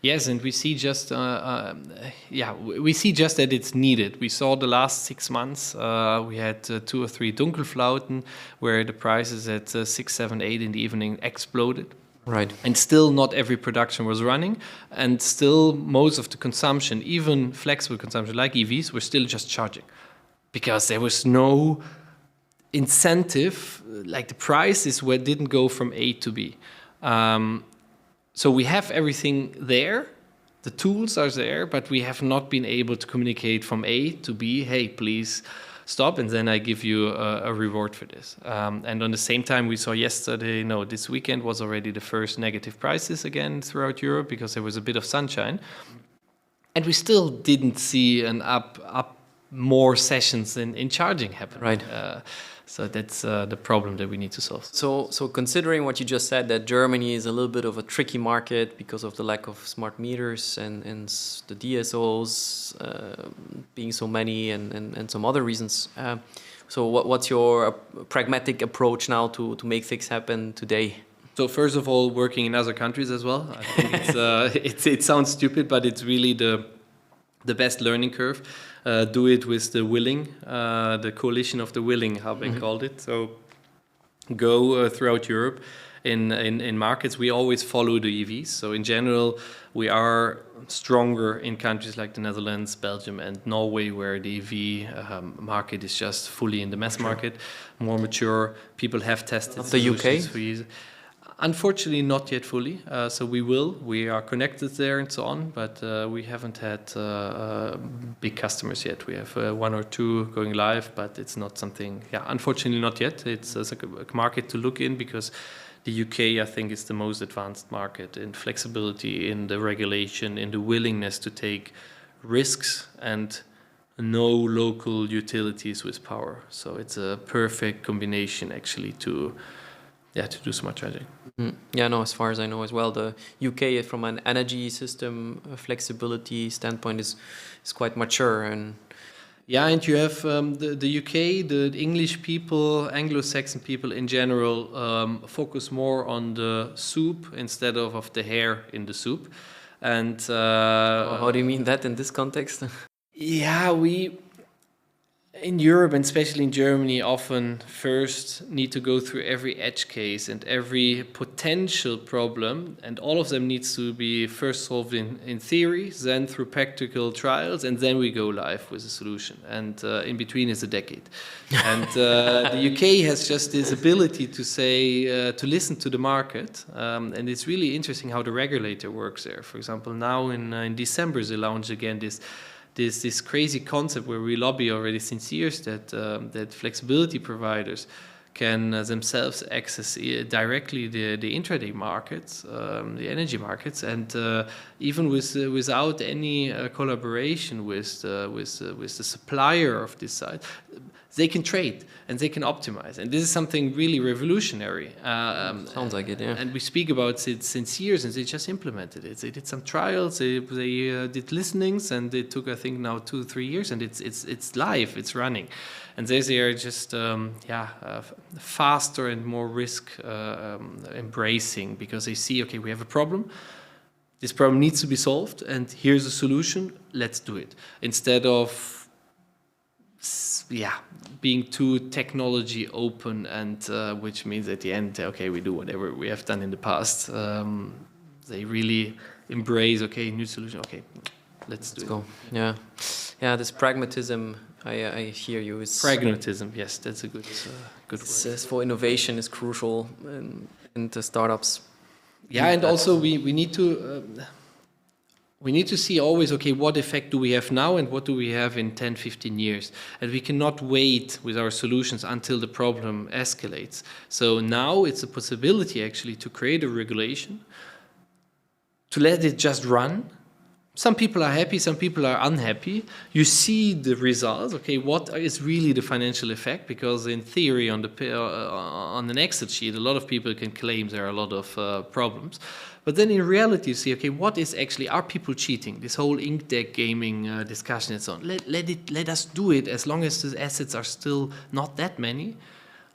Yes, and we see just we see just that it's needed. We saw the last 6 months we had 2 or 3 Dunkelflauten where the prices at 6, 7, 8 in the evening exploded. Right. And still not every production was running, and still most of the consumption, even flexible consumption like EVs, were still just charging because there was no incentive, like the prices didn't go from A to B. So we have everything there, the tools are there, but we have not been able to communicate from A to B, hey, please stop, and then I give you a reward for this. And on the same time, we saw yesterday, this weekend was already the first negative prices again throughout Europe because there was a bit of sunshine. And we still didn't see an up more sessions in charging happen. Right. So that's the problem that we need to solve. So considering what you just said, that Germany is a little bit of a tricky market because of the lack of smart meters and the DSOs being so many and some other reasons. So what's your pragmatic approach now to make things happen today? So first of all, working in other countries as well. I think it sounds stupid, but it's really the best learning curve. Do it with the willing, the coalition of the willing, how they called it. So go throughout Europe in markets. We always follow the EVs. So in general, we are stronger in countries like the Netherlands, Belgium, and Norway, where the EV market is just fully in the mass market, more mature. People have tested Not the UK? for years. Unfortunately, not yet fully. So we will. We are connected there and so on, but we haven't had big customers yet. We have 1 or 2 going live, but it's not something. Yeah, unfortunately, not yet. It's a market to look in because the UK, I think, is the most advanced market in flexibility, in the regulation, in the willingness to take risks and no local utilities with power. So it's a perfect combination actually to do smart charging. Yeah, no, as far as I know as well, the UK from an energy system flexibility standpoint is quite mature. And and you have the UK, the English people, Anglo-Saxon people in general focus more on the soup instead of the hair in the soup. And how do you mean that in this context? We in Europe, and especially in Germany, often first need to go through every edge case and every potential problem, and all of them needs to be first solved in theory, then through practical trials, and then we go live with a solution. And in between is a decade. And the UK has just this ability to say, to listen to the market, and it's really interesting how the regulator works there. For example, now in December they launched again this crazy concept where we lobby already since years that flexibility providers can themselves access directly the intraday markets, the energy markets, and even without any collaboration with the supplier of this side, they can trade and they can optimize. And this is something really revolutionary. Sounds like it, yeah. And we speak about it since years, and they just implemented it. They did some trials, they did listenings, and it took, I think, now 2-3 years, and it's live, it's running. And they are just faster and more risk embracing, because they see, okay, we have a problem. This problem needs to be solved, and here's a solution. Let's do it. Instead of being too technology open, and which means at the end, okay, we do whatever we have done in the past. They really embrace, okay, new solution. Okay, let's go. Yeah. This pragmatism. I hear you. It's pragmatism. Yes, that's a good word. For innovation is crucial in the startups. Yeah, and also we need to. We need to see always, okay, what effect do we have now and what do we have in 10, 15 years? And we cannot wait with our solutions until the problem escalates. So now it's a possibility actually to create a regulation, to let it just run. Some people are happy, some people are unhappy. You see the results, okay, what is really the financial effect? Because in theory, on an Excel sheet, a lot of people can claim there are a lot of problems. But then in reality, you see, okay, what is actually, are people cheating? This whole ink deck gaming discussion and so on. Let us do it as long as the assets are still not that many.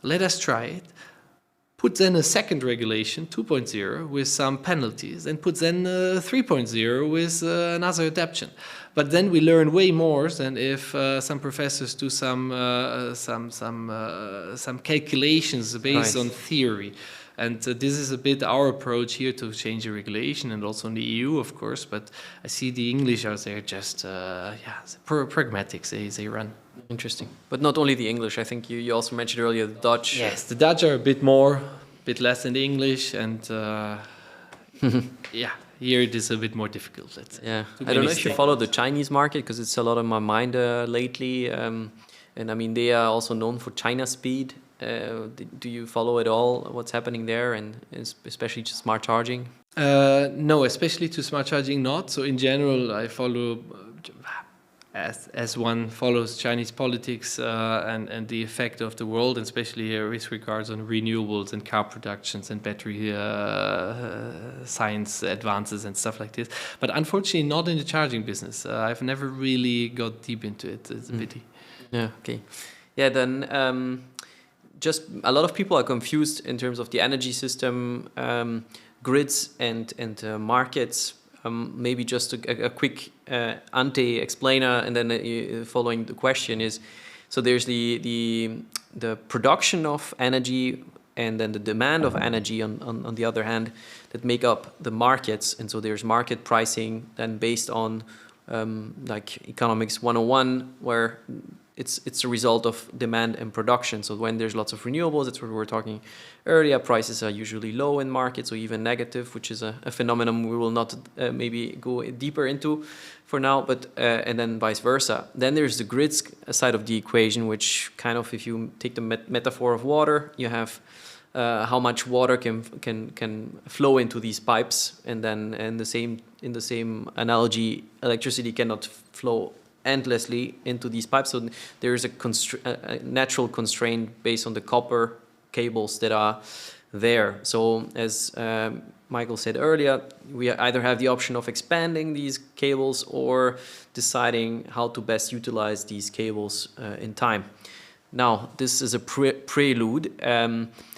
Let us try it. put then a second regulation, 2.0, with some penalties, and put then 3.0 with another adaptation. But then we learn way more than if some professors do some calculations based on theory. And this is a bit our approach here to change the regulation, and also in the EU, of course. But I see the English are there just pragmatics. They run. Interesting. But not only the English. I think you also mentioned earlier the Dutch. Yes, the Dutch are a bit more, a bit less than the English, and yeah, here it is a bit more difficult. Let's say. Yeah, I don't know if you follow the Chinese market, because it's a lot on my mind lately. And I mean, they are also known for China speed. Do you follow at all what's happening there, and especially to smart charging? No, especially to smart charging, not. So in general, I follow, as one follows Chinese politics and the effect of the world, and especially with regards on renewables and car productions and battery science advances and stuff like this. But unfortunately, not in the charging business. I've never really got deep into it. It's a pity. Yeah. Okay. Yeah. Then. Just a lot of people are confused in terms of the energy system, grids and markets. Maybe just a quick ante-explainer, and then following the question is, so there's the production of energy and then the demand of energy on the other hand that make up the markets, and so there's market pricing then based on like economics 101, where it's a result of demand and production. So when there's lots of renewables, that's what we were talking earlier, prices are usually low in markets or even negative, which is a phenomenon we will not maybe go deeper into for now, but and then vice versa. Then there's the grids side of the equation, which kind of, if you take the metaphor of water, you have how much water can flow into these pipes, and then in the same analogy, electricity cannot flow endlessly into these pipes. So there is a natural constraint based on the copper cables that are there. So as Michael said earlier, we either have the option of expanding these cables or deciding how to best utilize these cables in time. Now, this is a prelude.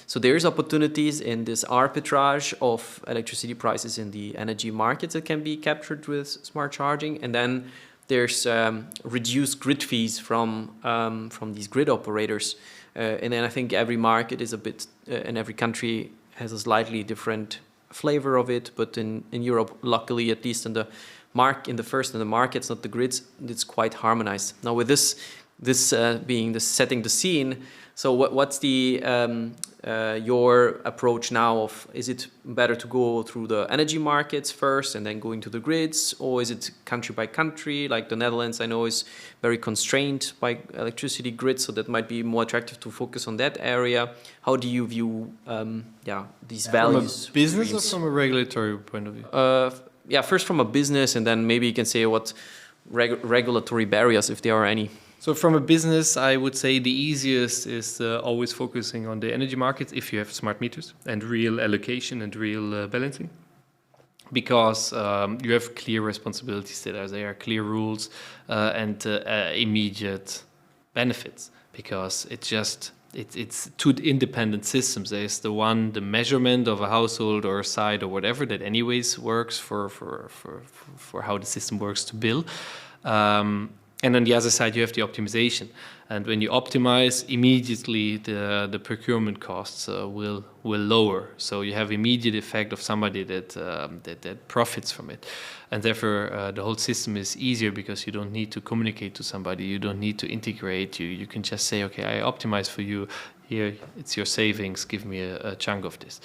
So there is opportunities in this arbitrage of electricity prices in the energy markets that can be captured with smart charging, and then there's reduced grid fees from these grid operators, and then I think every market is a bit, and every country has a slightly different flavor of it. But in Europe, luckily, at least in the markets, not the grids, it's quite harmonized. Now with this being the setting the scene. So what's the your approach now of, is it better to go through the energy markets first and then going to the grids, or is it country by country? Like the Netherlands, I know, is very constrained by electricity grids, so that might be more attractive to focus on that area. How do you view these values? From a business streams? Or from a regulatory point of view? Yeah, first from a business, and then maybe you can say what regulatory barriers, if there are any. So from a business, I would say the easiest is always focusing on the energy markets if you have smart meters and real allocation and real balancing. Because you have clear responsibilities that are there, clear rules and immediate benefits. Because it's two independent systems. There's the measurement of a household or a site or whatever that anyways works for how the system works to bill. And on the other side, you have the optimization. And when you optimize, immediately the procurement costs will lower. So you have immediate effect of somebody that profits from it. And therefore, the whole system is easier because you don't need to communicate to somebody. You don't need to integrate. You can just say, okay, I optimize for you. Here, it's your savings. Give me a chunk of this.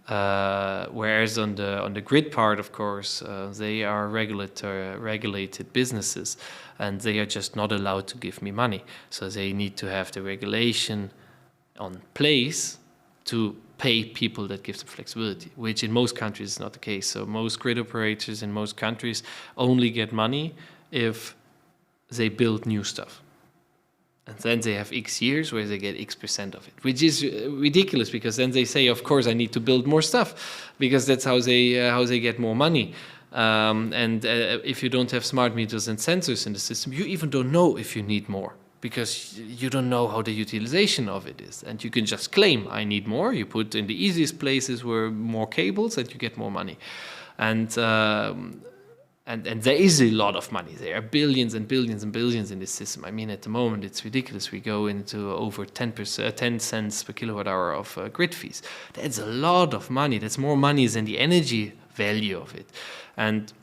Whereas on the grid part, of course, they are regulated businesses, and they are just not allowed to give me money. So they need to have the regulation on place to pay people that give them flexibility, which in most countries is not the case. So most grid operators in most countries only get money if they build new stuff. And then they have X years where they get X% of it, which is ridiculous, because then they say, of course, I need to build more stuff, because that's how they get more money. And if you don't have smart meters and sensors in the system, you even don't know if you need more, because you don't know how the utilization of it is. And you can just claim, I need more. You put in the easiest places where more cables and you get more money. And there is a lot of money. There are billions and billions and billions in this system. I mean, at the moment, it's ridiculous. We go into over 10 cents per kilowatt hour of grid fees. That's a lot of money. That's more money than the energy value of it. And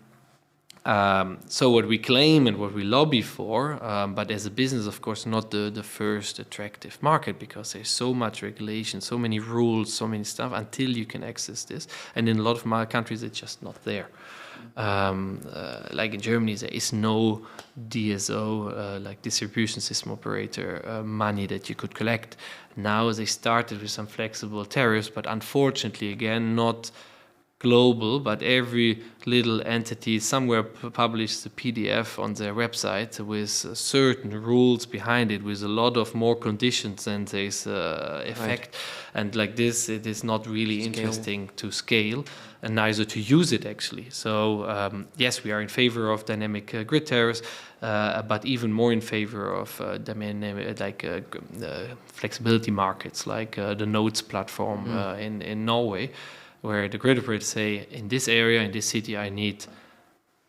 so what we claim and what we lobby for, but as a business, of course, not the first attractive market, because there's so much regulation, so many rules, so many stuff until you can access this. And in a lot of countries, it's just not there. Like in Germany, there is no DSO, like distribution system operator, money that you could collect. Now they started with some flexible tariffs, but unfortunately, again, not global, but every little entity somewhere publishes a PDF on their website with certain rules behind it, with a lot of more conditions than there's effect. Right. And like this, it is not really interesting to scale, and neither to use it actually. So yes, we are in favor of dynamic grid tariffs, but even more in favor of flexibility markets, like the Nodes platform in Norway, where the grid operators say, in this area, in this city, I need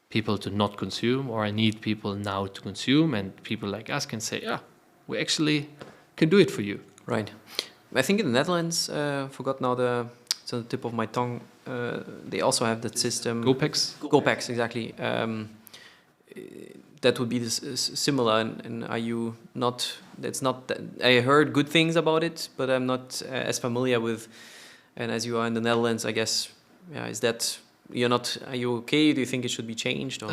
people to not consume, or I need people now to consume, and people like us can say, yeah, we actually can do it for you. Right. I think in the Netherlands, forgot now it's on the tip of my tongue, they also have that system. GoPax? GoPax, exactly. That would be similar, and are you not, that's not, I heard good things about it, but I'm not as familiar with. And as you are in the Netherlands, I guess, yeah, is that, are you okay? Do you think it should be changed? Or?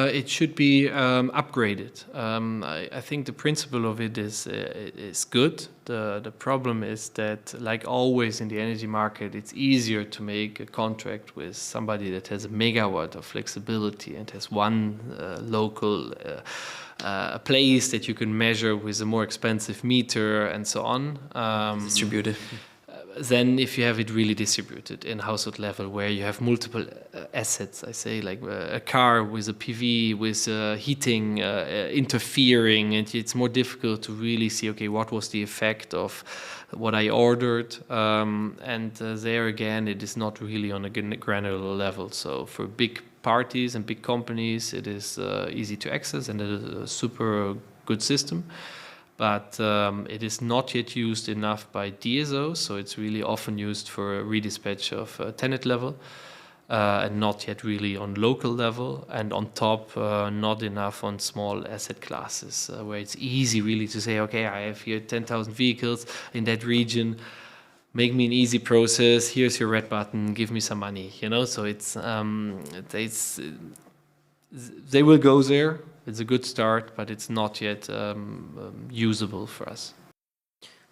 It should be upgraded. I think the principle of it is good. The problem is that, like always in the energy market, it's easier to make a contract with somebody that has a megawatt of flexibility and has one local place that you can measure with a more expensive meter and so on. Distributed. Then if you have it really distributed in household level, where you have multiple assets, I say, like a car with a PV, with heating interfering, and it's more difficult to really see, okay, what was the effect of what I ordered? And there again, it is not really on a granular level. So for big parties and big companies, it is easy to access, and it is a super good system. But it is not yet used enough by DSOs, so it's really often used for redispatch of tenant level, and not yet really on local level, and on top, not enough on small asset classes, where it's easy really to say, okay, I have here 10,000 vehicles in that region, make me an easy process, here's your red button, give me some money, so it's they will go there. It's a good start, but it's not yet usable for us.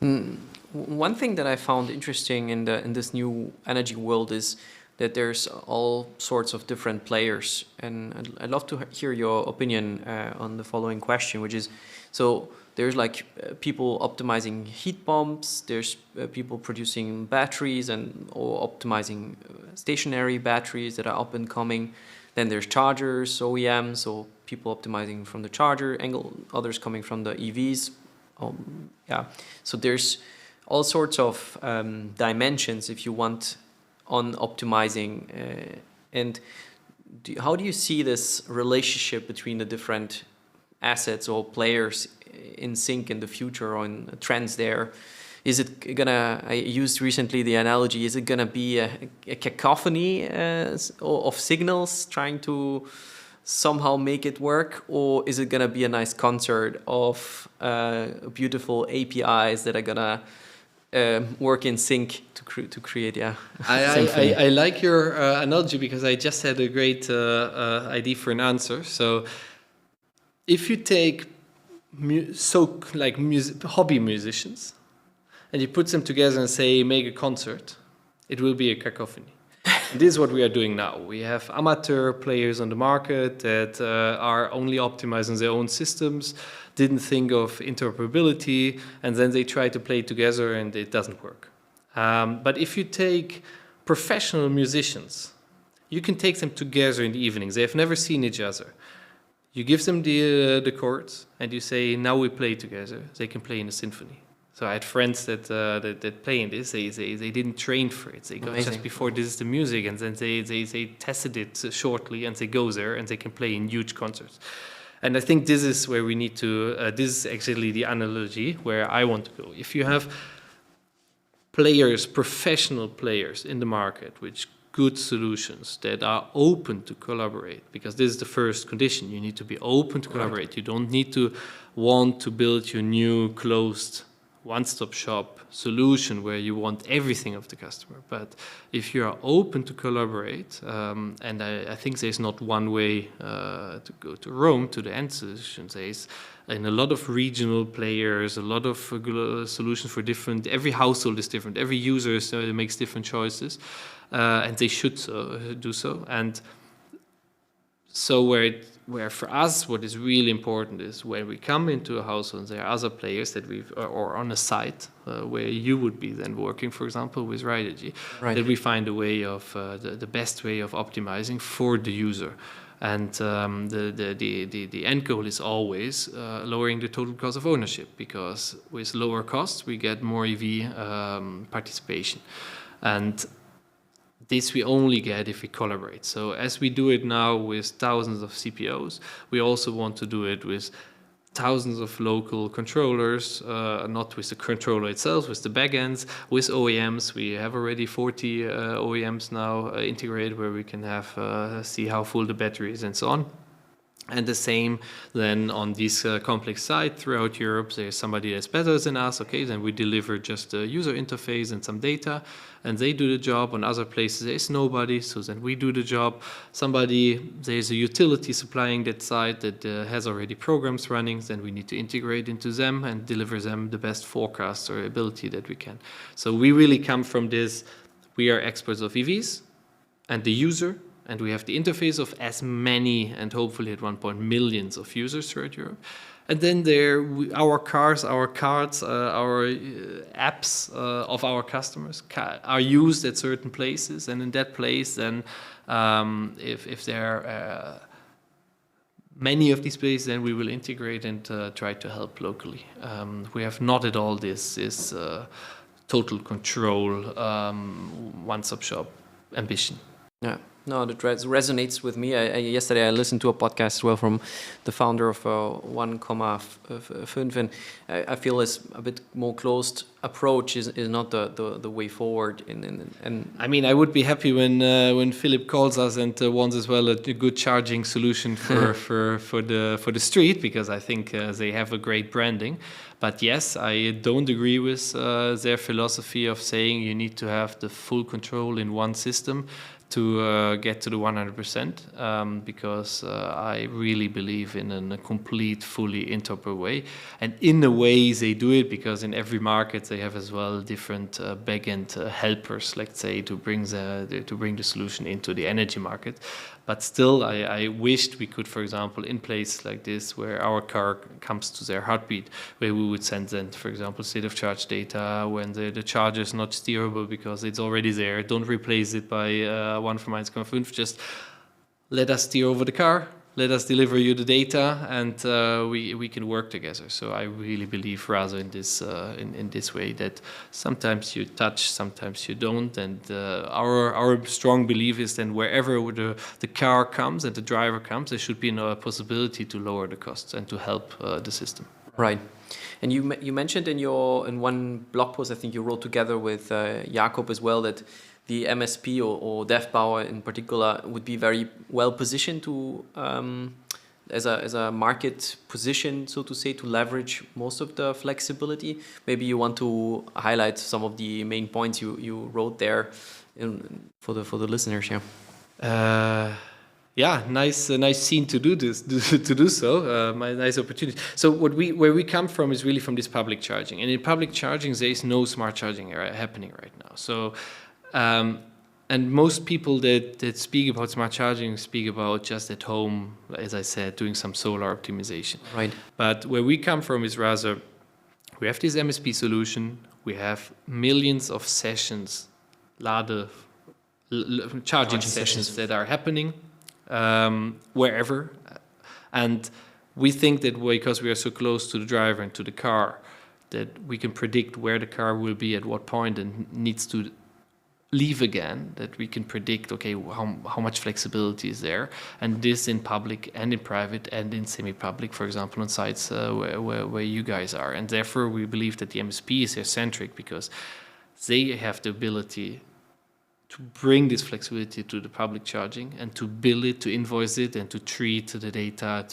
One thing that I found interesting in this new energy world is that there's all sorts of different players, and I'd love to hear your opinion on the following question, which is, so there's like people optimizing heat pumps, there's people producing batteries or optimizing stationary batteries that are up and coming. Then there's chargers, OEMs, so people optimizing from the charger angle, others coming from the EVs. So there's all sorts of dimensions, if you want, on optimizing. And how do you see this relationship between the different assets or players in sync in the future, or in trends there? Is it gonna, I used recently the analogy, is it gonna be a cacophony of signals trying to somehow make it work, or is it gonna be a nice concert of beautiful APIs that are gonna work in sync to create, I like your analogy, because I just had a great idea for an answer. So if you take hobby musicians, and you put them together and say, make a concert, it will be a cacophony. And this is what we are doing now. We have amateur players on the market that are only optimizing their own systems, didn't think of interoperability, and then they try to play together and it doesn't work. But if you take professional musicians, you can take them together in the evenings. They have never seen each other. You give them the chords, and you say, now we play together. They can play in a symphony. So I had friends that play in this. They didn't train for it. They got just before this is the music, and then they tested it shortly, and they go there, and they can play in huge concerts. And I think this is where we need to. This is actually the analogy where I want to go. If you have players, professional players in the market, which good solutions that are open to collaborate, because this is the first condition. You need to be open to collaborate. You don't need to want to build your new closed one-stop shop solution where you want everything of the customer. But if you are open to collaborate, and I think there's not one way to go to Rome, to the end solution. There's in a lot of regional players, a lot of solutions for different, every household is different, every user makes different choices, and they should do so. And so where for us, what is really important is when we come into a household, there are other players that or on a site where you would be then working, for example, with Ridergy, that we find a way of, the best way of optimizing for the user. And the end goal is always lowering the total cost of ownership, because with lower costs, we get more EV participation. And this we only get if we collaborate. So as we do it now with thousands of CPOs, we also want to do it with thousands of local controllers, not with the controller itself, with the backends, with OEMs. We have already 40 OEMs now integrated, where we can have see how full the battery is and so on. And the same then on this complex site throughout Europe, there's somebody that's better than us. Okay, then we deliver just a user interface and some data, and they do the job. On other places, there's nobody, so then we do the job. There's a utility supplying that site that has already programs running, then we need to integrate into them and deliver them the best forecast or ability that we can. So we really come from this, we are experts of EVs and the user, and we have the interface of as many, and hopefully at one point millions of users throughout Europe. And then our cars, our cards, our apps of our customers are used at certain places. And in that place, then if there are many of these places, then we will integrate and try to help locally. We have not at all this total control, one-stop shop ambition. Yeah. No, that resonates with me. Yesterday I listened to a podcast as well from the founder of 1,5, and I feel it's a bit more closed approach is not the way forward. And I mean, I would be happy when Philip calls us and wants as well a good charging solution for the street, because I think they have a great branding. But yes, I don't agree with their philosophy of saying you need to have the full control in one system to get to the 100%, because I really believe in a complete, fully interoperable way. And in a way they do it, because in every market they have as well different backend helpers, let's say, to bring the solution into the energy market. But still, I wished we could, for example, in places like this, where our car comes to their heartbeat, where we would send them, for example, state of charge data when the charger is not steerable because it's already there. Don't replace it by one from 1,5. Just let us steer over the car, let us deliver you the data, and we can work together. So I really believe rather in this way, that sometimes you touch, sometimes you don't. And our strong belief is then wherever the car comes and the driver comes, there should be a possibility to lower the costs and to help the system. Right. And you mentioned in one blog post, I think you wrote together with Jakob as well, that the MSP or Deftpower in particular would be very well positioned to as a market position, so to say, to leverage most of the flexibility. Maybe you want to highlight some of the main points you wrote there for the listeners. Yeah, nice scene to do this, to do so. My nice opportunity. So where we come from is really from this public charging, and in public charging there is no smart charging happening right now. So. And most people that speak about smart charging speak about just at home, as I said, doing some solar optimization. Right. But where we come from is rather, we have this MSP solution, we have millions of sessions, charging sessions that are happening wherever. And we think that because we are so close to the driver and to the car, that we can predict where the car will be at what point and needs to leave again, that we can predict, okay, how much flexibility is there, and this in public and in private and in semi-public, for example, on sites where you guys are. And therefore, we believe that the MSP is centric because they have the ability to bring this flexibility to the public charging and to bill it, to invoice it, and to treat the data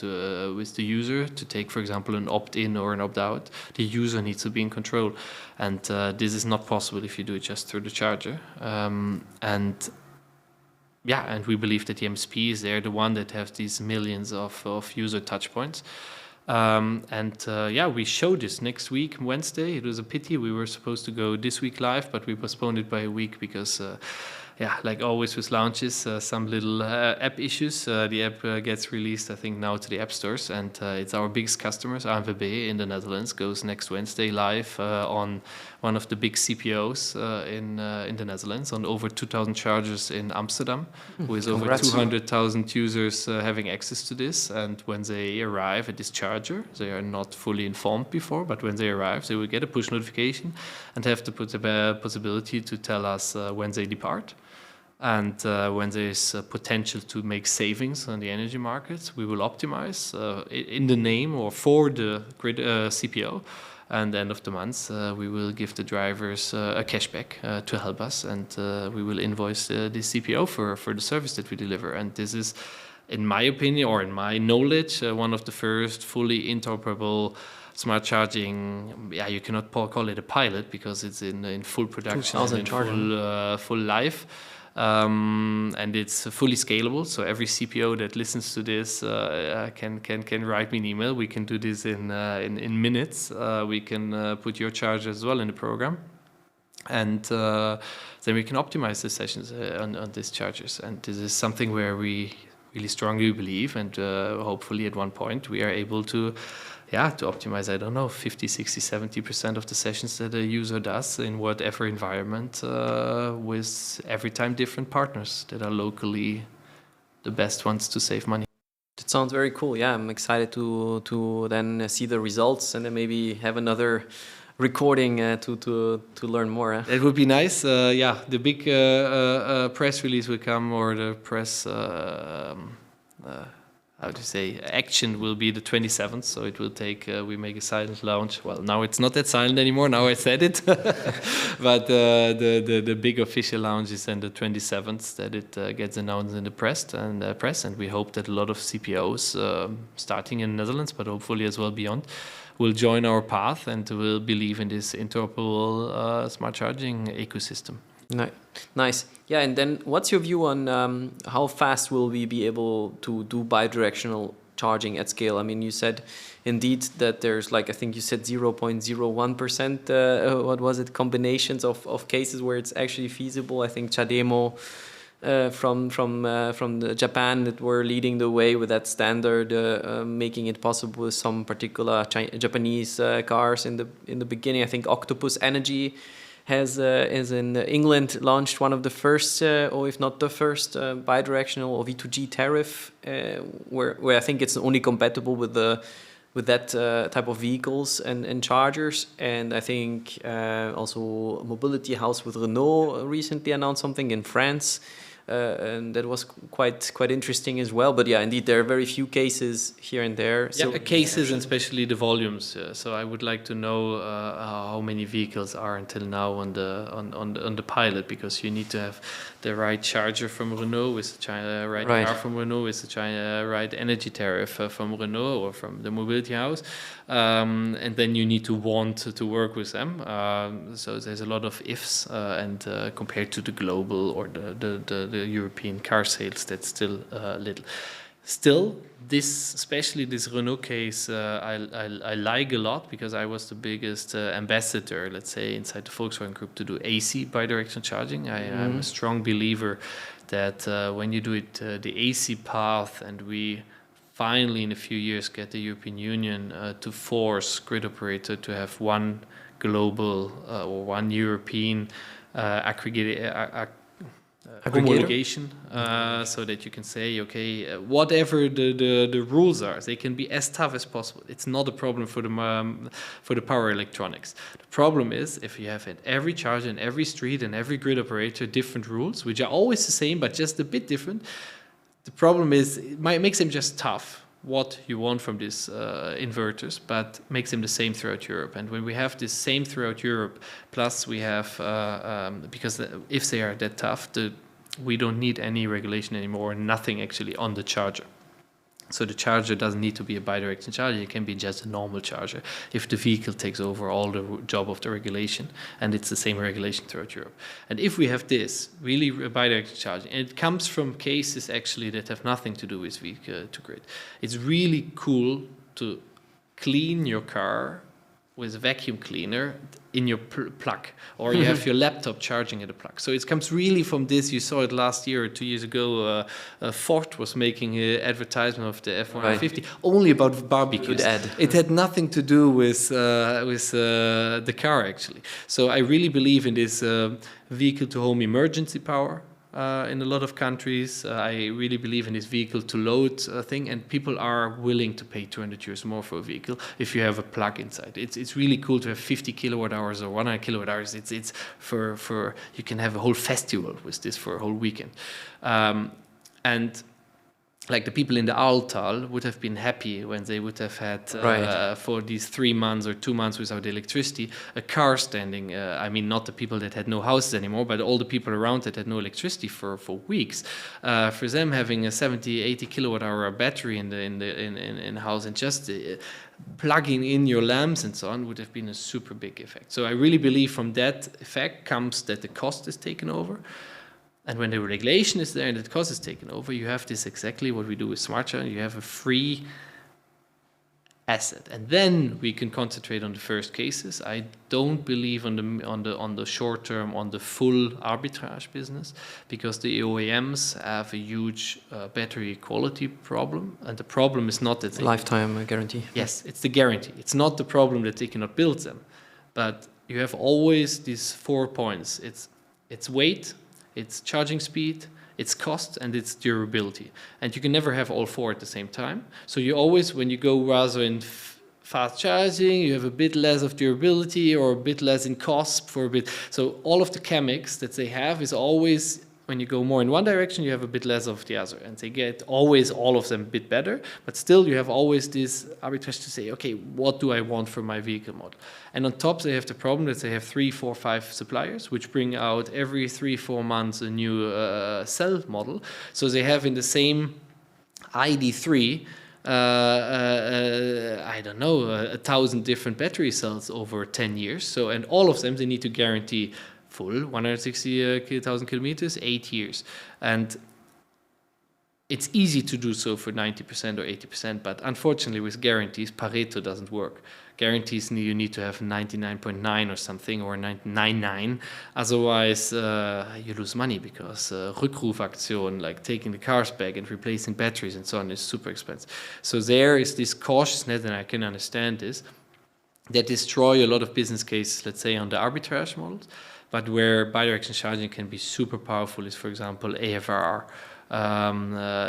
with the user. To take, for example, an opt-in or an opt-out, the user needs to be in control, and this is not possible if you do it just through the charger. And we believe that the MSP is there, the one that has these millions of user touch points. We show this next week, Wednesday. It was a pity. We were supposed to go this week live, but we postponed it by a week because, like always with launches, some little app issues. The app gets released, I think, now to the app stores, and it's our biggest customers, ANWB in the Netherlands, goes next Wednesday live on one of the big CPOs in the Netherlands, on over 2,000 chargers in Amsterdam, with over 200,000 users having access to this. And when they arrive at this charger, they are not fully informed before, but when they arrive, they will get a push notification and have the possibility to tell us when they depart. And when there's potential to make savings on the energy markets, we will optimize in the name or for the grid CPO. And end of the month, we will give the drivers a cashback to help us, and we will invoice the CPO for the service that we deliver. And this is, in my opinion, or in my knowledge, one of the first fully interoperable smart charging. You cannot call it a pilot because it's in full production, in full life. And it's fully scalable, so every CPO that listens to this can write me an email. We can do this in minutes. We can put your charger as well in the program, and then we can optimize the sessions on these chargers. And this is something where we really strongly believe, and hopefully at one point we are able to optimize, 50, 60, 70% of the sessions that a user does in whatever environment, with every time different partners that are locally the best ones to save money. That sounds very cool. Yeah, I'm excited to then see the results and then maybe have another recording to learn more. It would be nice. The big press release will come, or the press action will be the 27th, so it will take, we make a silent launch. Well, now it's not that silent anymore, now I said it. But the big official launch is on the 27th, that it gets announced in the press, and we hope that a lot of CPOs, starting in the Netherlands, but hopefully as well beyond, will join our path and will believe in this interoperable smart charging ecosystem. Nice. Yeah, and then what's your view on how fast will we be able to do bi-directional charging at scale? I mean, you said indeed that there's I think you said 0.01%, combinations of cases where it's actually feasible. I think Chademo from Japan that were leading the way with that standard, making it possible with some particular Japanese cars in the beginning. I think Octopus Energy has in England launched one of the first, or if not the first, bi-directional or V2G tariff, where I think it's only compatible with that type of vehicles and chargers. And I think also Mobility House with Renault recently announced something in France. And that was quite interesting as well. But yeah, indeed, there are very few cases here and there. Cases, and especially the volumes. So I would like to know how many vehicles are until now on the pilot, because you need to have the right charger from Renault with the right car from Renault with the right energy tariff from Renault or from the Mobility House, and then you need to want to work with them. So there's a lot of ifs, and compared to the global or the European car sales, that's still little. Still, especially this Renault case, I like a lot, because I was the biggest ambassador, let's say, inside the Volkswagen Group to do AC bidirectional charging. I am a strong believer that when you do it the AC path, and we finally in a few years get the European Union to force grid operator to have one global or one European aggregated homologation, so that you can say, okay, whatever the rules are, they can be as tough as possible. It's not a problem for the power electronics. The problem is if you have at every charger in every street and every grid operator different rules, which are always the same but just a bit different. The problem is it makes them just tough. What you want from these inverters, but makes them the same throughout Europe. And when we have this same throughout Europe, plus we have, because if they are that tough, we don't need any regulation anymore, nothing actually on the charger. So the charger doesn't need to be a bidirectional charger, it can be just a normal charger if the vehicle takes over all the job of the regulation, and it's the same regulation throughout Europe. And if we have this, really bidirectional charging, and it comes from cases actually that have nothing to do with vehicle to grid. It's really cool to clean your car with a vacuum cleaner in your plug, or you have your laptop charging at a plug. So it comes really from this. You saw it last year or 2 years ago. Ford was making an advertisement of the F-150 only about barbecues. Good ad. It had nothing to do with the car actually. So I really believe in this vehicle-to-home emergency power. In a lot of countries, I really believe in this vehicle-to-load thing, and people are willing to pay 200 euros more for a vehicle if you have a plug inside. It's really cool to have 50 kilowatt hours or 100 kilowatt hours. It's for you can have a whole festival with this for a whole weekend, and like the people in the Aaltal would have been happy when they would have had for these 3 months or 2 months without electricity, a car standing. I mean, not the people that had no houses anymore, but all the people around that had no electricity for weeks. For them, having a 70, 80 kilowatt hour battery in the house and just plugging in your lamps and so on would have been a super big effect. So I really believe from that effect comes that the cost is taken over. And when the regulation is there and the cost is taken over, you have this exactly what we do with smart charging. You have a free asset, and then we can concentrate on the first cases. I don't believe on the short term on the full arbitrage business, because the OEMs have a huge battery quality problem, and the problem is not that they lifetime guarantee. Yes, it's the guarantee. It's not the problem that they cannot build them, but you have always these 4 points. It's weight, it's charging speed, it's cost, and it's durability. And you can never have all 4 at the same time. So you always, when you go rather in fast charging, you have a bit less of durability or a bit less in cost for a bit. So all of the chemics that they have is always, when you go more in one direction, you have a bit less of the other. And they get always all of them a bit better, but still you have always this arbitrage to say, okay, what do I want for my vehicle model? And on top, they have the problem that they have 3, 4, 5 suppliers, which bring out every 3, 4 months a new cell model. So they have in the same ID3, I don't know, 1,000 different battery cells over 10 years. So, and all of them, they need to guarantee full 160,000 kilometers, 8 years. And it's easy to do so for 90% or 80%, but unfortunately with guarantees, Pareto doesn't work. Guarantees, you need to have 99.9 or something, or 999. Otherwise, you lose money, because Rückrufaktion, like taking the cars back and replacing batteries and so on, is super expensive. So there is this cautiousness, and I can understand this, that destroy a lot of business cases, let's say, on the arbitrage models. But where bidirectional charging can be super powerful is, for example, AFRR.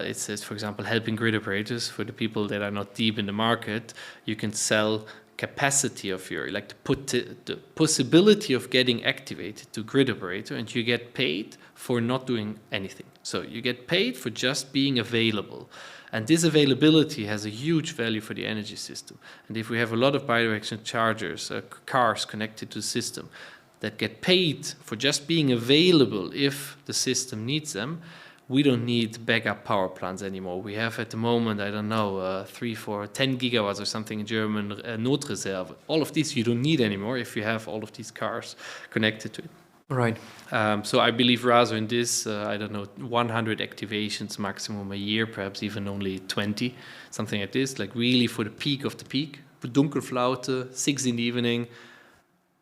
It says, for example, helping grid operators. For the people that are not deep in the market, you can sell capacity of your, like the possibility of getting activated to grid operator, and you get paid for not doing anything. So you get paid for just being available. And this availability has a huge value for the energy system. And if we have a lot of bidirectional chargers, cars connected to the system, that get paid for just being available if the system needs them, we don't need backup power plants anymore. We have at the moment, I don't know, 3, 4, 10 gigawatts or something in German, Notreserve. All of this you don't need anymore if you have all of these cars connected to it. Right. So I believe rather in this, I don't know, 100 activations maximum a year, perhaps even only 20, something like this, like really for the peak of the peak. Dunkelflaute, 6 in the evening,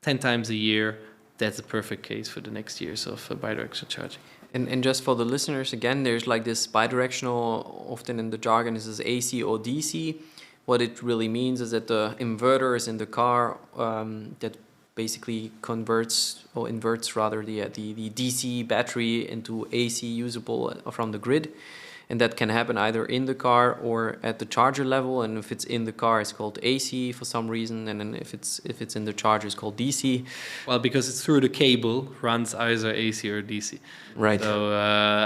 10 times a year. That's a perfect case for the next years of bidirectional charging. And just for the listeners, again, there's like this bidirectional, often in the jargon, this is AC or DC. What it really means is that the inverter is in the car that basically converts or inverts rather the DC battery into AC usable from the grid. And that can happen either in the car or at the charger level. And if it's in the car, it's called AC for some reason. And then if it's in the charger, it's called DC. Well, because it's through the cable, runs either AC or DC. Right. So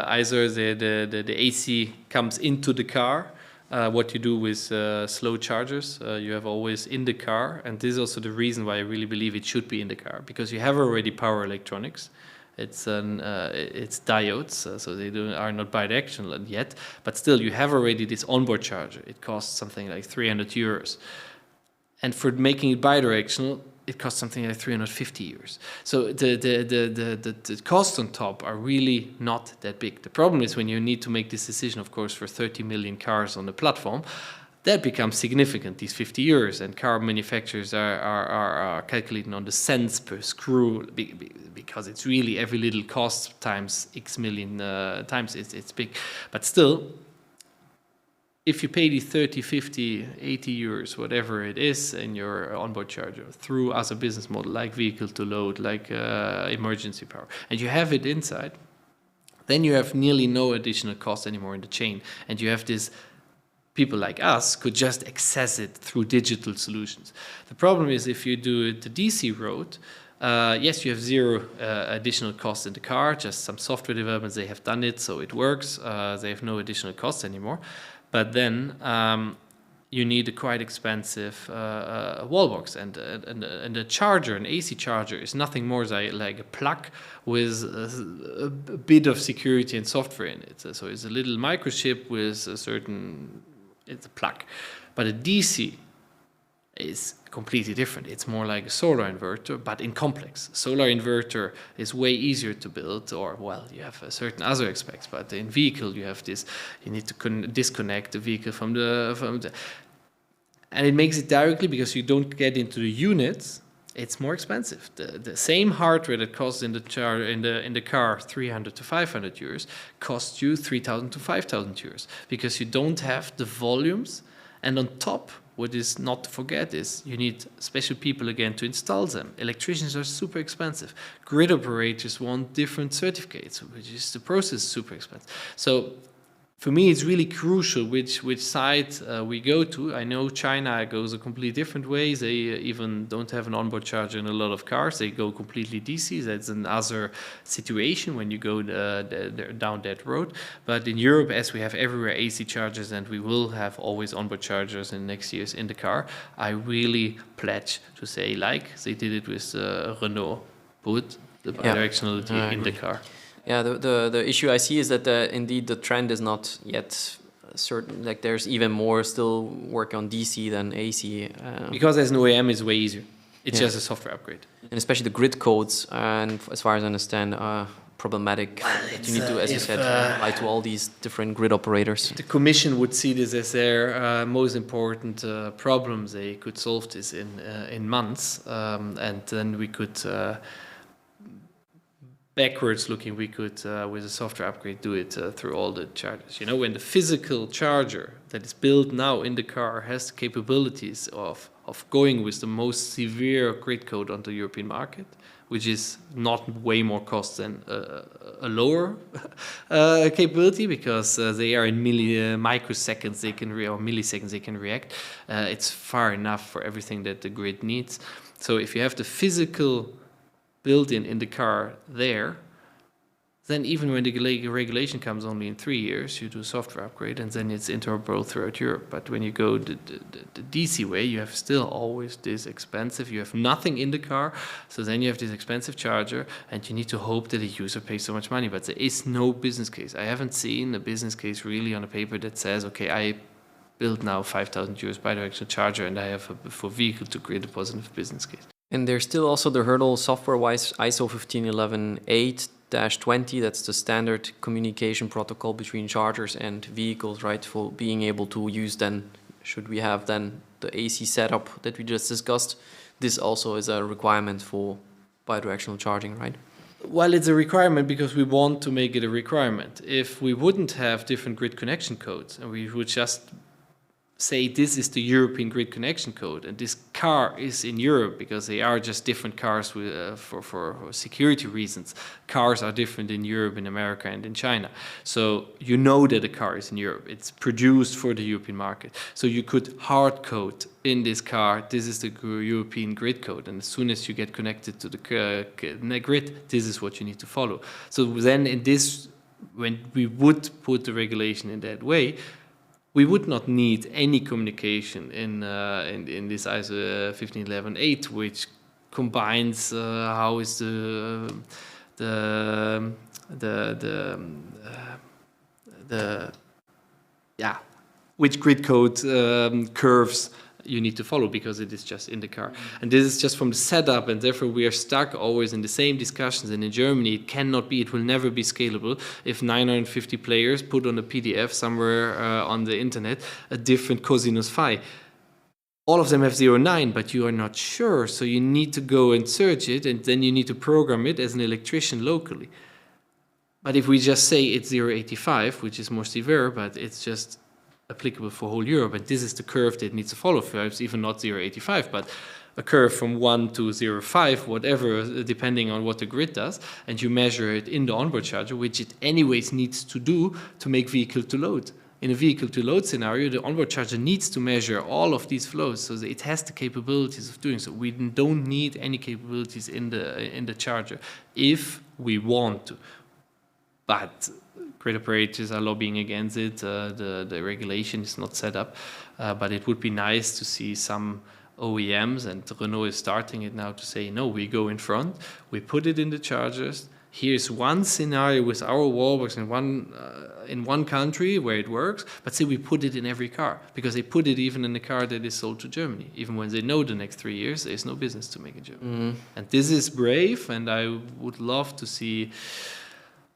either the AC comes into the car. What you do with slow chargers, you have always in the car. And this is also the reason why I really believe it should be in the car. Because you have already power electronics. It's diodes, so they are not bidirectional yet. But still, you have already this onboard charger. It costs something like 300 euros. And for making it bidirectional, it costs something like 350 euros. So the costs on top are really not that big. The problem is when you need to make this decision, of course, for 30 million cars on the platform, that becomes significant, these 50 euros, and car manufacturers are calculating on the cents per screw because it's really every little cost times X million times, it's big. But still, if you pay the 30, 50, 80 euros, whatever it is, in your onboard charger through as a business model, like vehicle to load, like emergency power, and you have it inside, then you have nearly no additional cost anymore in the chain, and you have this. People like us could just access it through digital solutions. The problem is if you do it the DC road, yes, you have zero additional cost in the car, just some software developments, they have done it, so it works. They have no additional cost anymore. But then you need a quite expensive wall box. And a charger, an AC charger, is nothing more like a plug with a bit of security and software in it. So it's a little microchip with a certain... It's a plug. But a DC is completely different. It's more like a solar inverter, but in complex. Solar inverter is way easier to build, or, well, you have certain other aspects, but in vehicle you have this, you need to disconnect the vehicle from the... And it makes it directly, because you don't get into the units, it's more expensive. The same hardware that costs in the car 300 to 500 euros costs you 3,000 to 5,000 euros, because you don't have the volumes. And on top, what is not to forget is you need special people again to install them. Electricians are super expensive. Grid operators want different certificates, which is the process super expensive. So for me, it's really crucial which side we go to. I know China goes a completely different way. They even don't have an onboard charger in a lot of cars. They go completely DC. That's another situation when you go down that road. But in Europe, as we have everywhere AC chargers, and we will have always onboard chargers in the next years in the car, I really pledge to say, like they did it with Renault, put the bidirectionality in the car. Yeah, the issue I see is that indeed the trend is not yet certain. Like there's even more still work on DC than AC. Because as an OEM, it's way easier. It's just a software upgrade. And especially the grid codes, and as far as I understand, are problematic. That you need to, as you said, apply to all these different grid operators. The Commission would see this as their most important problem. They could solve this in months, and then we could... backwards looking, we could, with a software upgrade, do it through all the chargers. You know, when the physical charger that is built now in the car has the capabilities of going with the most severe grid code on the European market, which is not way more cost than a lower capability, because they are in microseconds they can or milliseconds they can react. It's far enough for everything that the grid needs. So if you have the physical built-in in the car there, then even when the regulation comes only in 3 years, you do a software upgrade, and then it's interoperable throughout Europe. But when you go the DC way, you have still always this expensive, you have nothing in the car, so then you have this expensive charger, and you need to hope that the user pays so much money. But there is no business case. I haven't seen a business case really on a paper that says, okay, I build now 5,000 euros bidirectional charger, and I have for vehicle to create a positive business case. And there's still also the hurdle software-wise, ISO 15118-20, that's the standard communication protocol between chargers and vehicles, right? For being able to use then, should we have then the AC setup that we just discussed, this also is a requirement for bidirectional charging, right? Well, it's a requirement because we want to make it a requirement. If we wouldn't have different grid connection codes and we would just say this is the European grid connection code, and this car is in Europe because they are just different cars with, for security reasons. Cars are different in Europe, in America, and in China. So you know that a car is in Europe. It's produced for the European market. So you could hard code in this car, this is the European grid code. And as soon as you get connected to the grid, this is what you need to follow. So then in this, when we would put the regulation in that way, we would not need any communication in this ISO 15118, which combines how is which grid code curves you need to follow, because it is just in the car. And this is just from the setup, and therefore we are stuck always in the same discussions. And in Germany, it will never be scalable if 950 players put on a PDF somewhere on the internet a different cosinus phi. All of them have 0.9, but you are not sure, so you need to go and search it, and then you need to program it as an electrician locally. But if we just say it's 0.85, which is more severe, but it's just applicable for whole Europe, and this is the curve that it needs to follow. Perhaps even not 0.85, but a curve from 1 to 0.5, whatever, depending on what the grid does, and you measure it in the onboard charger, which it anyways needs to do to make vehicle to load. In a vehicle to load scenario, the onboard charger needs to measure all of these flows, so it has the capabilities of doing so. We don't need any capabilities in the charger if we want to. But grid operators are lobbying against it. The regulation is not set up, but it would be nice to see some OEMs, and Renault is starting it now, to say, no, we go in front, we put it in the chargers. Here's one scenario with our wallbox in one country where it works, but say we put it in every car, because they put it even in the car that is sold to Germany, even when they know the next 3 years there's no business to make in Germany. And this is brave, and I would love to see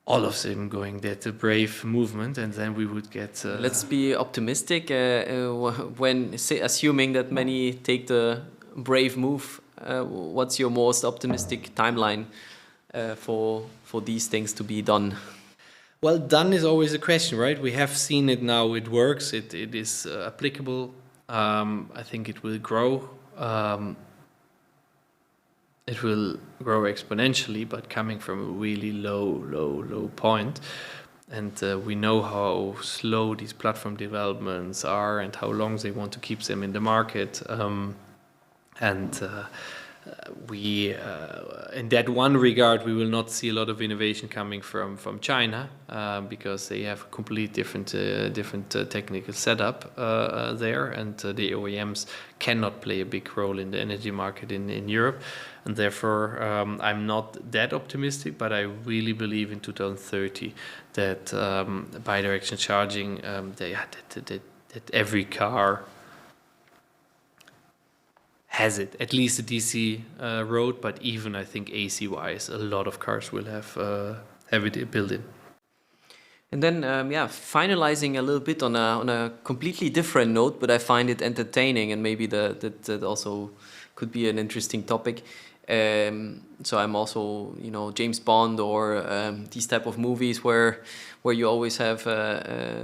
all of them going that brave movement, and then we would get... Let's be optimistic. Assuming that many take the brave move, what's your most optimistic timeline for these things to be done? Well, done is always a question, right? We have seen it now, it works, it is applicable. I think it will grow. It will grow exponentially, but coming from a really low point. And we know how slow these platform developments are and how long they want to keep them in the market. We, in that one regard, we will not see a lot of innovation coming from China, because they have a complete different technical setup there, and the OEMs cannot play a big role in the energy market in Europe, and therefore I'm not that optimistic, but I really believe in 2030 that bi-directional charging, that every car has it, at least a DC road, but even I think AC-wise, a lot of cars will have it built in. And then, finalizing a little bit on a completely different note, but I find it entertaining, and maybe that also could be an interesting topic. So I'm also, James Bond or these type of movies where you always have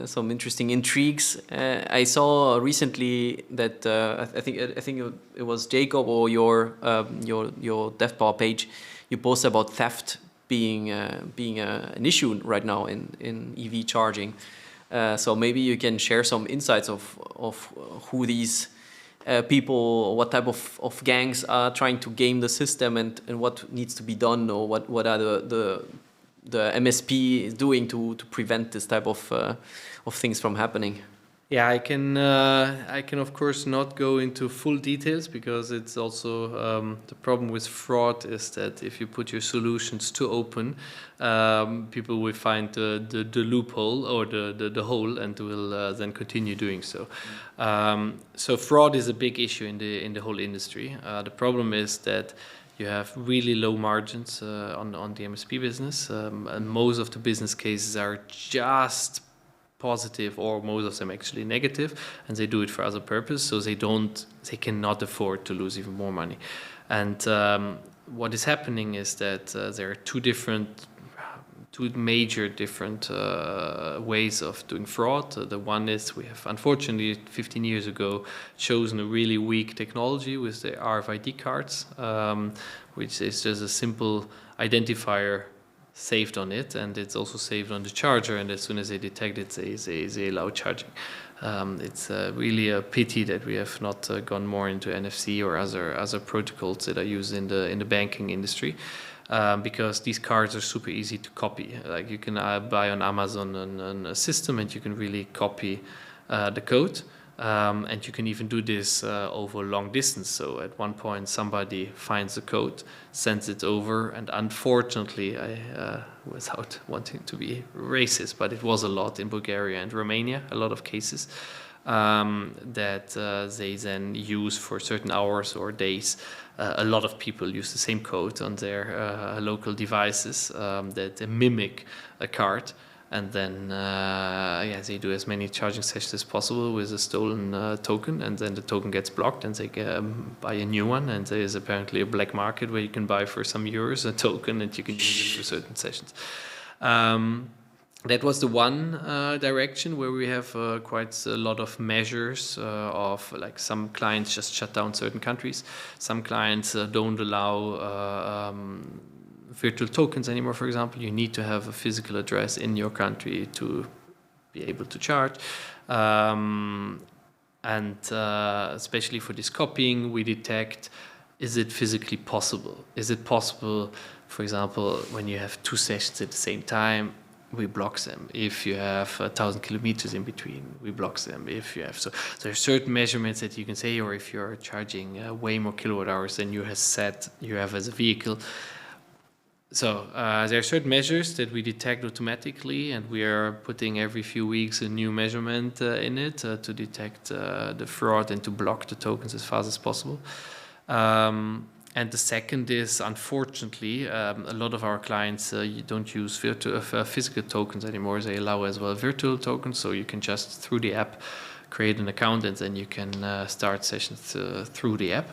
some interesting intrigues. I saw recently that I think it was Jacob or your Deftpower page. You posted about theft being an issue right now in EV charging. So maybe you can share some insights of who these people, what type of gangs are trying to game the system, and what needs to be done, or what are the MSP is doing to prevent this type of things from happening. Yeah, I can of course not go into full details, because it's also the problem with fraud is that if you put your solutions too open, people will find the loophole or the hole, and will then continue doing so. So fraud is a big issue in the whole industry. The problem is that you have really low margins on the MSP business, and most of the business cases are just positive, or most of them actually negative, and they do it for other purpose, so they cannot afford to lose even more money. And what is happening is that there are two different two major different ways of doing fraud. The one is we have, unfortunately, 15 years ago, chosen a really weak technology with the RFID cards, which is just a simple identifier saved on it, and it's also saved on the charger, and as soon as they detect it, they allow charging. It's really a pity that we have not gone more into NFC or other protocols that are used in the banking industry, because these cards are super easy to copy. Like you can buy on Amazon a system, and you can really copy the code. And you can even do this over long distance. So at one point, somebody finds the code, sends it over, and unfortunately, without wanting to be racist, but it was a lot in Bulgaria and Romania, a lot of cases, that they then use for certain hours or days. A lot of people use the same code on their local devices that mimic a card. And then, they do as many charging sessions as possible with a stolen token, and then the token gets blocked, and they buy a new one. And there is apparently a black market where you can buy for some euros a token, and you can use it for certain sessions. That was the one direction where we have quite a lot of measures of, like, some clients just shut down certain countries. Some clients don't allow virtual tokens anymore. For example, you need to have a physical address in your country to be able to charge. Especially for this copying, we detect, is it physically possible? Is it possible, for example, when you have two sessions at the same time, we block them. If you have 1,000 kilometers in between, we block them. If you have, so there are certain measurements that you can say, or if you're charging way more kilowatt hours than you have as a vehicle. So there are certain measures that we detect automatically, and we are putting every few weeks a new measurement in it to detect the fraud and to block the tokens as fast as possible. And the second is, unfortunately, a lot of our clients you don't use physical tokens anymore. They allow as well virtual tokens, so you can just, through the app, create an account, and then you can start sessions through the app.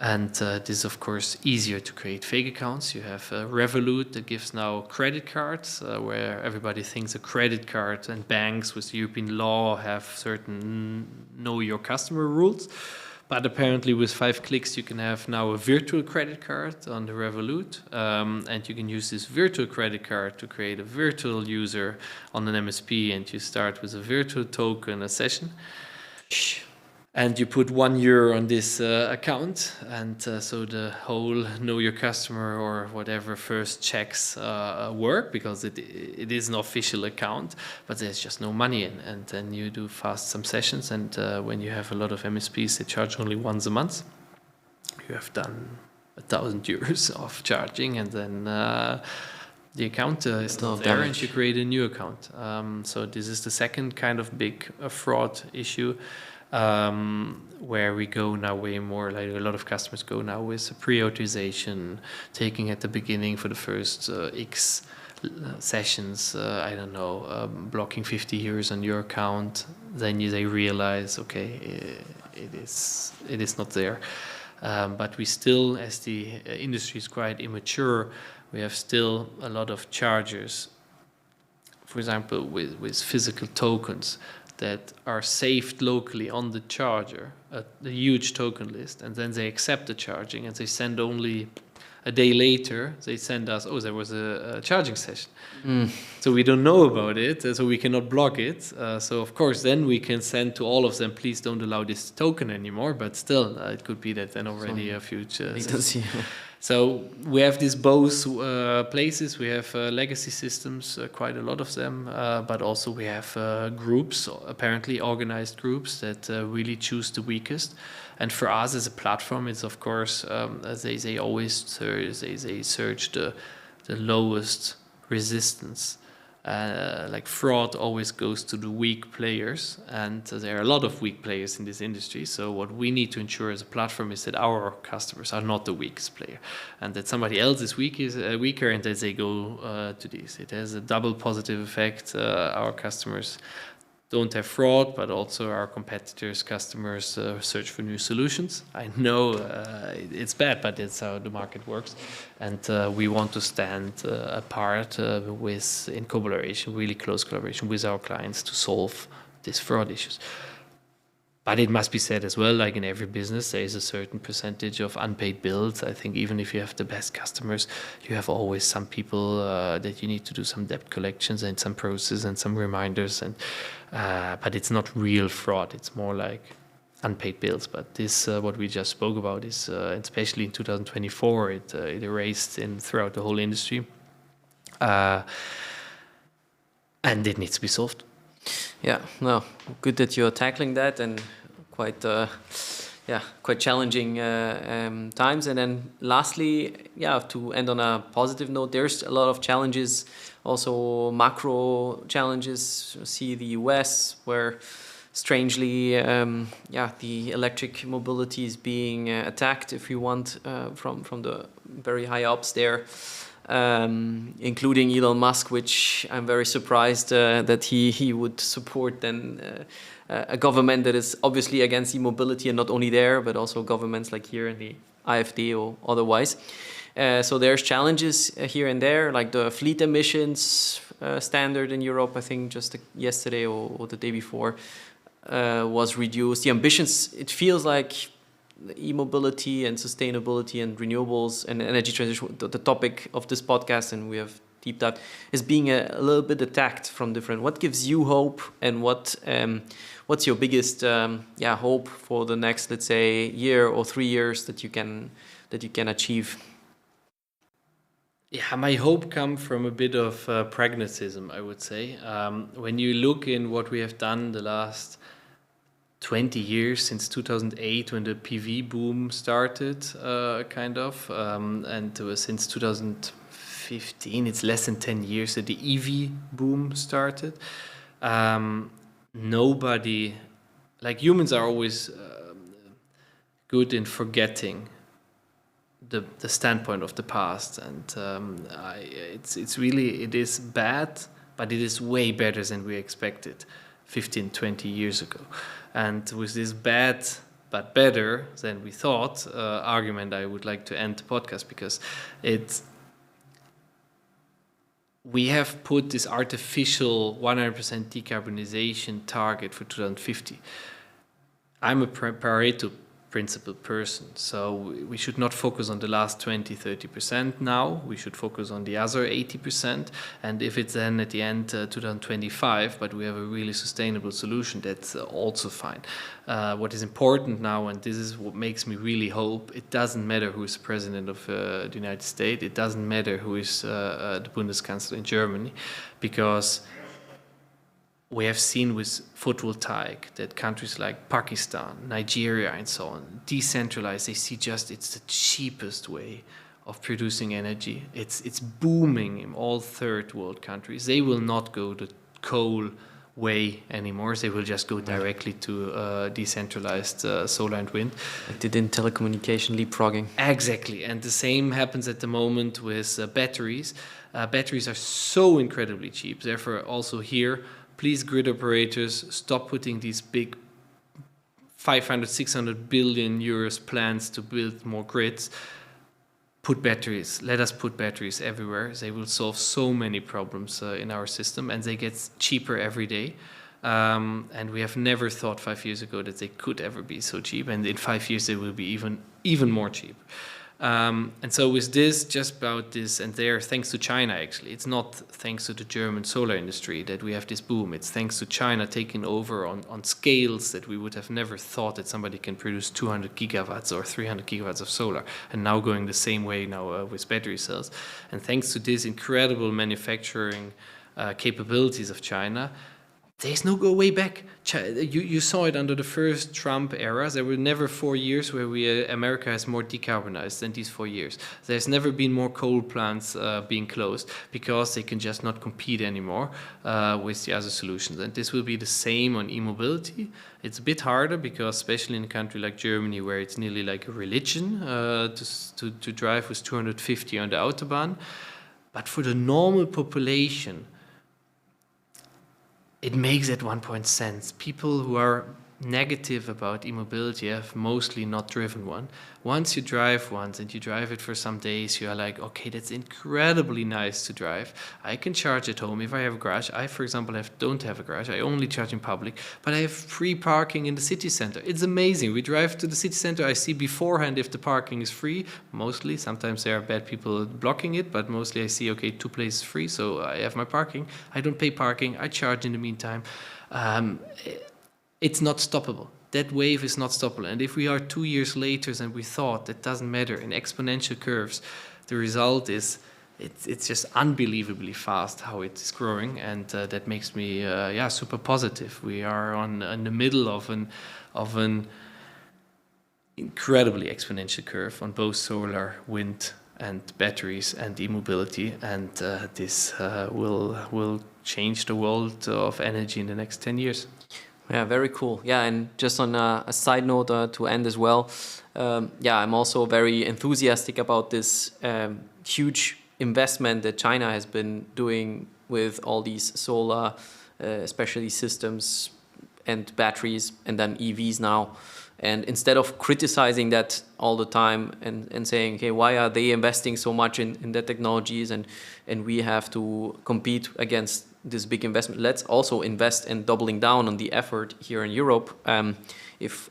And this is, of course, easier to create fake accounts. You have Revolut that gives now credit cards, where everybody thinks a credit card, and banks with European law have certain know your customer rules. But apparently with 5 clicks, you can have now a virtual credit card on the Revolut. And you can use this virtual credit card to create a virtual user on an MSP, and you start with a virtual token, a session. And you put €1 on this account, and so the whole know your customer or whatever first checks work, because it is an official account, but there's just no money in. And then you do some sessions, and when you have a lot of MSPs, they charge only once a month. You have done €1,000 of charging, and then the account is not there, and you create a new account. So this is the second kind of big fraud issue. Where we go now way more, like a lot of customers go now with pre-authorization, taking at the beginning for the first X sessions, blocking 50 years on your account. Then they realize, okay, it is not there. But we still, as the industry is quite immature, we have still a lot of chargers, for example, with physical tokens that are saved locally on the charger, the huge token list, and then they accept the charging, and they send only a day later, they send us, there was a charging session. So we don't know about it, so we cannot block it. So of course, then we can send to all of them, please don't allow this token anymore, but still, it could be that then already a future. So we have these both places. We have legacy systems, quite a lot of them, but also we have groups, apparently organized groups that really choose the weakest. And for us as a platform, it's of course they always search the lowest resistance. Like fraud always goes to the weak players, and there are a lot of weak players in this industry. So what we need to ensure as a platform is that our customers are not the weakest player, and that somebody else is weaker, and that they go to this. It has a double positive effect. Our customers don't have fraud, but also our competitors, customers search for new solutions. I know it's bad, but it's how the market works. And we want to stand apart in collaboration, really close collaboration with our clients to solve these fraud issues. But it must be said as well, like in every business, there is a certain percentage of unpaid bills. I think even if you have the best customers, you have always some people that you need to do some debt collections and some process and some reminders. But it's not real fraud. It's more like unpaid bills. But this, what we just spoke about, is especially in 2024, it erased throughout the whole industry. And it needs to be solved. Yeah, no, good that you're tackling that, and quite challenging times. And then lastly, to end on a positive note, there's a lot of challenges, also macro challenges. See the US, where strangely, the electric mobility is being attacked, if you want, from the very high ups there. Including Elon Musk, which I'm very surprised that he would support then a government that is obviously against e-mobility, and not only there, but also governments like here in the AfD or otherwise. So there's challenges here and there, like the fleet emissions standard in Europe, I think just yesterday or the day before, was reduced. The ambitions, it feels like e-mobility and sustainability and renewables and energy transition, the topic of this podcast, and we have deep dive, is being a little bit attacked from different. What gives you hope, and what's your biggest hope for the next, let's say, year or 3 years that you can achieve? Yeah, my hope comes from a bit of pragmatism, I would say. When you look in what we have done the last 20 years, since 2008, when the PV boom started, and since 2015, it's less than 10 years that the EV boom started. Nobody, like humans are always good in forgetting the standpoint of the past, and it is bad, but it is way better than we expected 15, 20 years ago. And with this bad but better than we thought argument, I would like to end the podcast, because we have put this artificial 100% decarbonization target for 2050. I'm a Pareto principle person, so we should not focus on the last 20-30% now. We should focus on the other 80%, and if it's then at the end 2025, but we have a really sustainable solution, that's also fine. What is important now, and this is what makes me really hope, it doesn't matter who is president of the United States, it doesn't matter who is the Bundeskanzler in Germany, because we have seen with photovoltaic that countries like Pakistan, Nigeria, and so on, decentralized, they see it's the cheapest way of producing energy. It's booming in all third world countries. They will not go the coal way anymore. They will just go directly to decentralized solar and wind. Like they did in telecommunication leapfrogging. Exactly, and the same happens at the moment with batteries. Batteries are so incredibly cheap. Therefore, also here, please, grid operators, stop putting these big 500-600 billion euros plans to build more grids. Put batteries. Let us put batteries everywhere. They will solve so many problems in our system, and they get cheaper every day. And we have never thought 5 years ago that they could ever be so cheap, and in 5 years they will be even more cheap. And so with this, just about this, and there, thanks to China actually, it's not thanks to the German solar industry that we have this boom, it's thanks to China taking over on scales that we would have never thought that somebody can produce 200 gigawatts or 300 gigawatts of solar, and now going the same way now with battery cells. And thanks to this incredible manufacturing capabilities of China, there's no go way back. You saw it under the first Trump era. There were never 4 years where America has more decarbonized than these 4 years. There's never been more coal plants being closed, because they can just not compete anymore with the other solutions. And this will be the same on e-mobility. It's a bit harder, because especially in a country like Germany, where it's nearly like a religion to drive with 250 on the Autobahn. But for the normal population, it makes at one point sense. People who are negative about e-mobility have mostly not driven one. Once you drive once and you drive it for some days, you are like, okay, that's incredibly nice to drive. I can charge at home if I have a garage. I, for example, don't have a garage. I only charge in public, but I have free parking in the city center. It's amazing. We drive to the city center. I see beforehand if the parking is free. Mostly, sometimes there are bad people blocking it, but mostly I see, okay, 2 places free, so I have my parking. I don't pay parking. I charge in the meantime. It's not stoppable. That wave is not stoppable. And if we are 2 years later than we thought, that doesn't matter. In exponential curves, the result is it's just unbelievably fast how it is growing, and that makes me super positive. We are in the middle of an incredibly exponential curve on both solar, wind, and batteries and e-mobility, and this will change the world of energy in the next 10 years. Yeah, very cool. Yeah, and just on a side note to end as well, I'm also very enthusiastic about this huge investment that China has been doing with all these solar, especially systems and batteries, and then EVs now. And instead of criticizing that all the time and saying, okay, why are they investing so much in the technologies and we have to compete against this big investment, let's also invest in doubling down on the effort here in Europe. If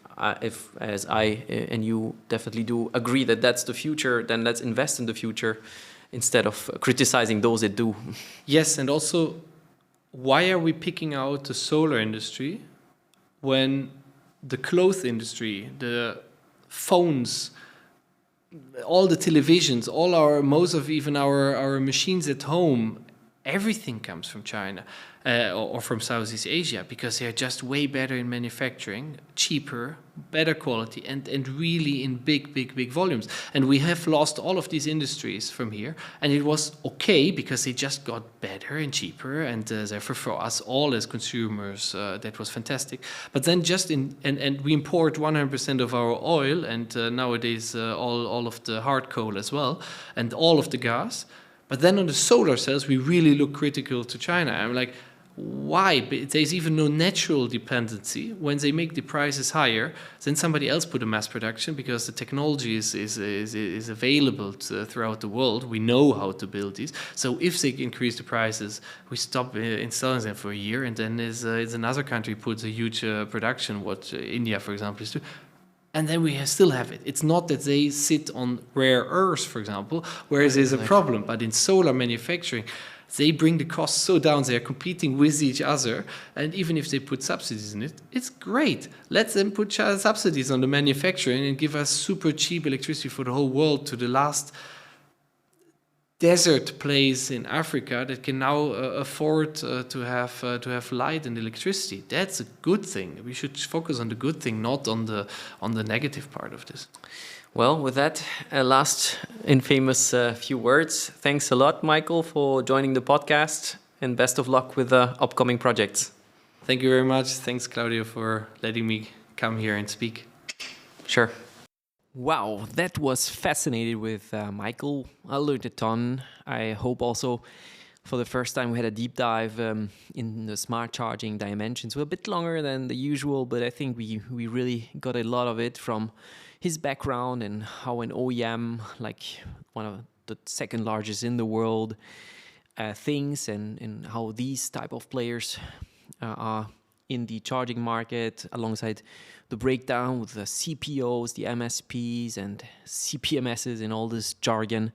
as I and you definitely do agree that that's the future, then let's invest in the future instead of criticizing those that do. Yes, and also, why are we picking out the solar industry when the clothes industry, the phones, all the televisions, most of even our machines at home, everything comes from China or from Southeast Asia, because they're just way better in manufacturing, cheaper, better quality, and really in big volumes. And we have lost all of these industries from here, and it was okay because they just got better and cheaper, and therefore for us all as consumers, that was fantastic. But then and we import 100% of our oil, and nowadays all of the hard coal as well, and all of the gas. But then on the solar cells, we really look critical to China. I'm like, why? There's even no natural dependency. When they make the prices higher, then somebody else put a mass production, because the technology is available throughout the world. We know how to build these. So if they increase the prices, we stop installing them for a year, and then is another country puts a huge production, what India, for example, is doing. And then we still have it. It's not that they sit on rare earths, for example, whereas there's a problem. But in solar manufacturing, they bring the costs so down. They are competing with each other. And even if they put subsidies in it, it's great. Let them put subsidies on the manufacturing and give us super cheap electricity for the whole world, to the last desert place in Africa that can now afford to have light and electricity. That's a good thing. We should focus on the good thing, not on the negative part of this. Well, with that last infamous few words, thanks a lot, Michael, for joining the podcast, and best of luck with the upcoming projects. Thank you very much. Thanks, Claudio, for letting me come here and speak. Sure. Wow, that was fascinating with Michael. I learned a ton. I hope also for the first time we had a deep dive in the smart charging dimensions. We're a bit longer than the usual, but I think we really got a lot of it from his background and how an OEM, like one of the second largest in the world, thinks, and how these type of players are in the charging market, alongside the breakdown with the CPOs, the MSPs, and CPMSs and all this jargon.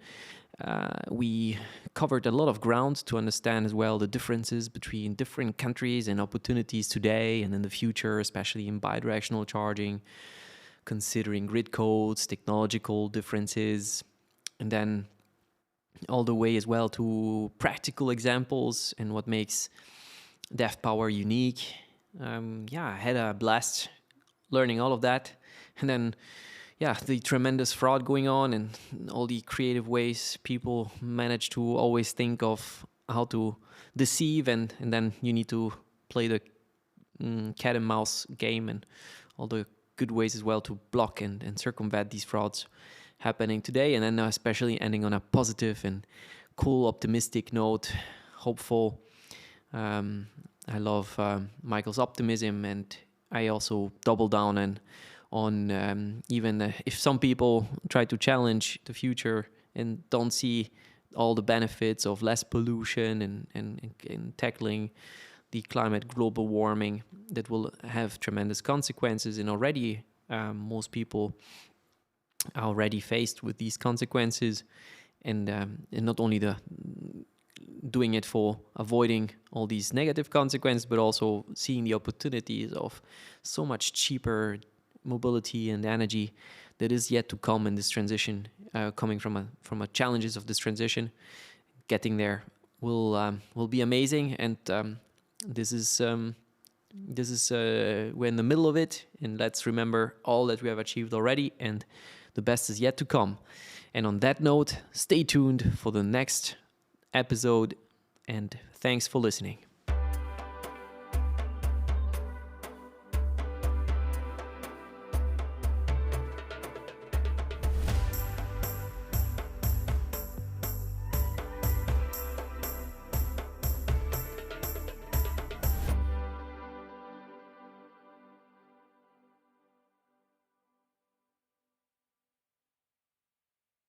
We covered a lot of ground to understand as well the differences between different countries and opportunities today and in the future, especially in bi-directional charging, considering grid codes, technological differences, and then all the way as well to practical examples and what makes Deftpower unique. I had a blast learning all of that. And then, the tremendous fraud going on and all the creative ways people manage to always think of how to deceive, and then you need to play the cat and mouse game, and all the good ways as well to block and circumvent these frauds happening today. And then especially ending on a positive and cool, optimistic note, hopeful. I love Michael's optimism, and I also double down on even if some people try to challenge the future and don't see all the benefits of less pollution and tackling the climate, global warming, that will have tremendous consequences. And already most people are already faced with these consequences, and not only doing it for avoiding all these negative consequences, but also seeing the opportunities of so much cheaper mobility and energy that is yet to come in this transition, coming from a challenges of this transition. Getting there will be amazing, and this is we're in the middle of it, and let's remember all that we have achieved already, and the best is yet to come. And on that note, stay tuned for the next episode, and thanks for listening.